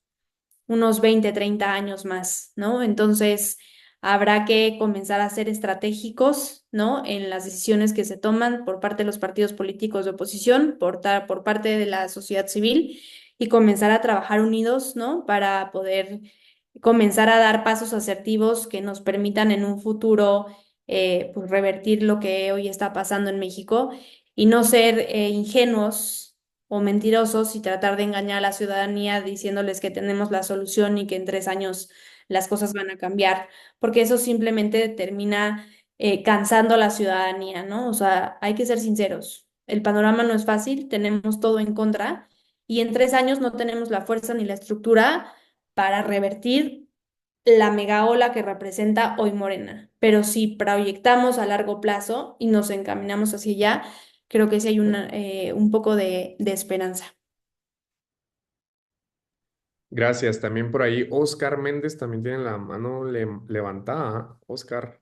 unos 20 30 años más, ¿no? Entonces, habrá que comenzar a ser estratégicos, ¿no? En las decisiones que se toman por parte de los partidos políticos de oposición, por parte de la sociedad civil y comenzar a trabajar unidos, ¿no? Para poder comenzar a dar pasos asertivos que nos permitan en un futuro, pues, revertir lo que hoy está pasando en México y no ser ingenuos o mentirosos y tratar de engañar a la ciudadanía diciéndoles que tenemos la solución y que en 3 años las cosas van a cambiar, porque eso simplemente termina cansando a la ciudadanía, ¿no? O sea, hay que ser sinceros. El panorama no es fácil, tenemos todo en contra y en 3 años no tenemos la fuerza ni la estructura para revertir la mega ola que representa hoy Morena. Pero si proyectamos a largo plazo y nos encaminamos hacia allá, creo que sí hay un poco de esperanza. Gracias. También por ahí Oscar Méndez también tiene la mano levantada. Oscar.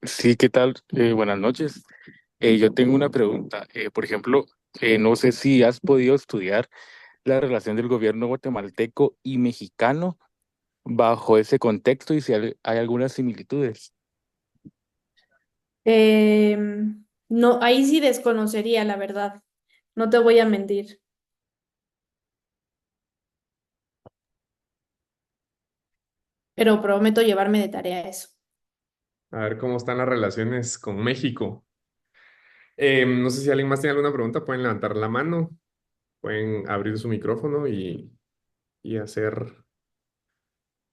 Sí, ¿qué tal? Buenas noches. Yo tengo una pregunta. Por ejemplo, no sé si has podido estudiar la relación del gobierno guatemalteco y mexicano bajo ese contexto y si hay algunas similitudes. No, ahí sí desconocería, la verdad. No te voy a mentir, pero prometo llevarme de tarea eso. A ver cómo están las relaciones con México. No sé si alguien más tiene alguna pregunta, pueden levantar la mano, pueden abrir su micrófono y hacer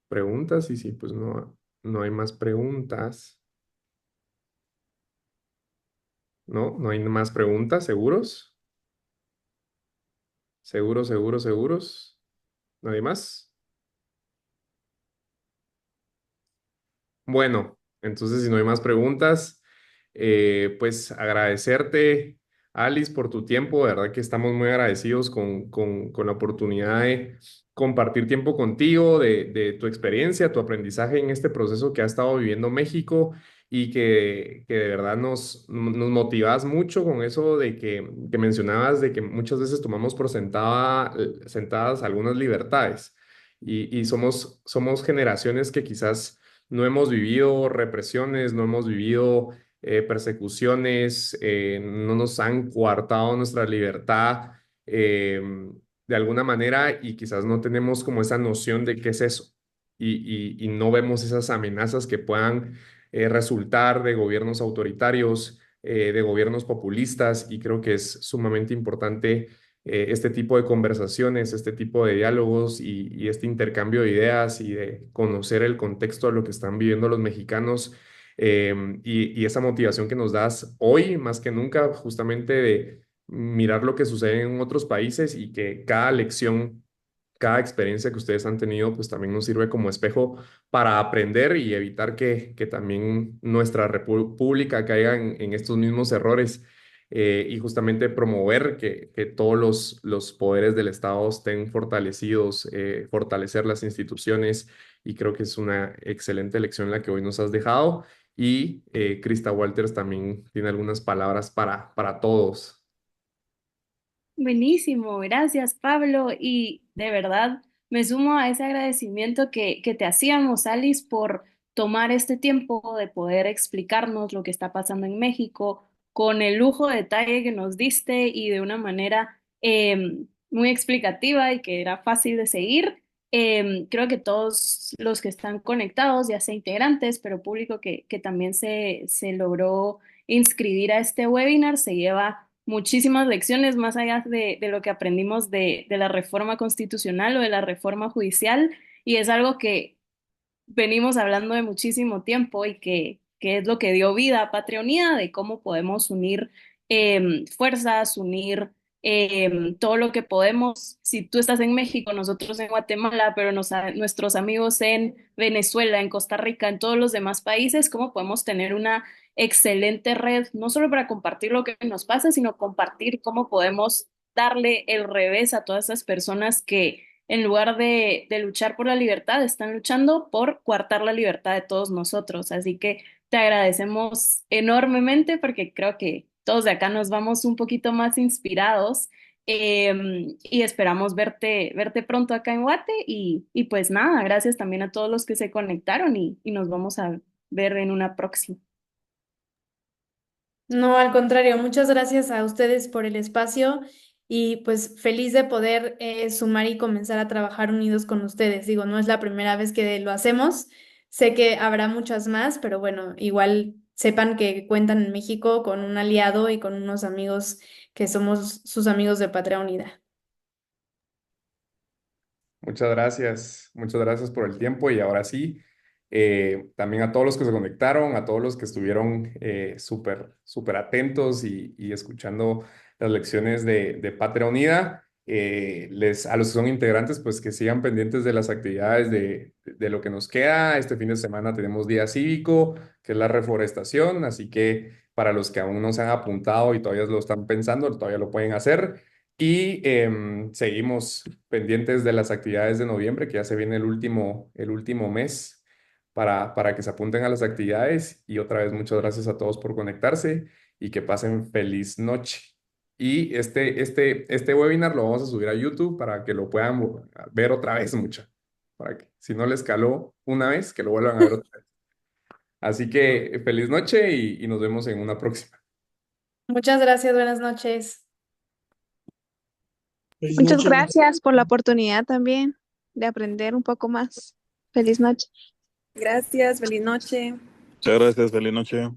preguntas. Y si pues no hay más preguntas, no hay más preguntas, ¿seguros? ¿Seguros, seguros, seguros? ¿Nadie más? Bueno, entonces si no hay más preguntas, pues agradecerte, Alice, por tu tiempo. De verdad que estamos muy agradecidos con la oportunidad de compartir tiempo contigo, de tu experiencia, tu aprendizaje en este proceso que ha estado viviendo México y que de verdad nos motivas mucho con eso que mencionabas, de que muchas veces tomamos por sentadas algunas libertades y somos generaciones que quizás no hemos vivido represiones, no hemos vivido persecuciones, no nos han coartado nuestra libertad de alguna manera y quizás no tenemos como esa noción de qué es eso y no vemos esas amenazas que puedan resultar de gobiernos autoritarios, de gobiernos populistas y creo que es sumamente importante este tipo de conversaciones, este tipo de diálogos y este intercambio de ideas y de conocer el contexto de lo que están viviendo los mexicanos y esa motivación que nos das hoy, más que nunca, justamente de mirar lo que sucede en otros países y que cada lección, cada experiencia que ustedes han tenido, pues también nos sirve como espejo para aprender y evitar que también nuestra república caiga en estos mismos errores. Y justamente promover que todos los poderes del Estado estén fortalecidos, fortalecer las instituciones, y creo que es una excelente lección la que hoy nos has dejado. Y Krista Walters también tiene algunas palabras para todos. Buenísimo, gracias Pablo. Y de verdad me sumo a ese agradecimiento que te hacíamos, Alice, por tomar este tiempo de poder explicarnos lo que está pasando en México con el lujo de detalle que nos diste y de una manera muy explicativa y que era fácil de seguir. Creo que todos los que están conectados, ya sea integrantes, pero público que también se logró inscribir a este webinar, se lleva muchísimas lecciones más allá de lo que aprendimos de la reforma constitucional o de la reforma judicial, y es algo que venimos hablando de muchísimo tiempo y que es lo que dio vida a Patria Unida, de cómo podemos unir fuerzas, unir todo lo que podemos. Si tú estás en México, nosotros en Guatemala, pero nuestros amigos en Venezuela, en Costa Rica, en todos los demás países, cómo podemos tener una excelente red, no solo para compartir lo que nos pasa, sino compartir cómo podemos darle el revés a todas esas personas que en lugar de luchar por la libertad, están luchando por coartar la libertad de todos nosotros. Así que te agradecemos enormemente porque creo que todos de acá nos vamos un poquito más inspirados, y esperamos verte pronto acá en Guate y pues nada, gracias también a todos los que se conectaron y nos vamos a ver en una próxima. No, al contrario, muchas gracias a ustedes por el espacio y pues feliz de poder sumar y comenzar a trabajar unidos con ustedes. Digo, no es la primera vez que lo hacemos, sé que habrá muchas más, pero bueno, igual sepan que cuentan en México con un aliado y con unos amigos que somos sus amigos de Patria Unida. Muchas gracias por el tiempo y ahora sí, también a todos los que se conectaron, a todos los que estuvieron súper atentos y escuchando las lecciones de Patria Unida. A los que son integrantes, pues que sigan pendientes de las actividades de lo que nos queda. Este fin de semana tenemos día cívico, que es la reforestación, así que para los que aún no se han apuntado y todavía lo están pensando, todavía lo pueden hacer. Y seguimos pendientes de las actividades de noviembre, que ya se viene el último mes para que se apunten a las actividades. Y otra vez, muchas gracias a todos por conectarse y que pasen feliz noche. Y este webinar lo vamos a subir a YouTube para que lo puedan ver otra vez, para que si no les caló una vez, que lo vuelvan a ver otra vez. Así que feliz noche y nos vemos en una próxima. Muchas gracias, buenas noches. Feliz Muchas noche. gracias por la oportunidad también de aprender un poco más. Feliz noche. Gracias, feliz noche. Muchas gracias, feliz noche.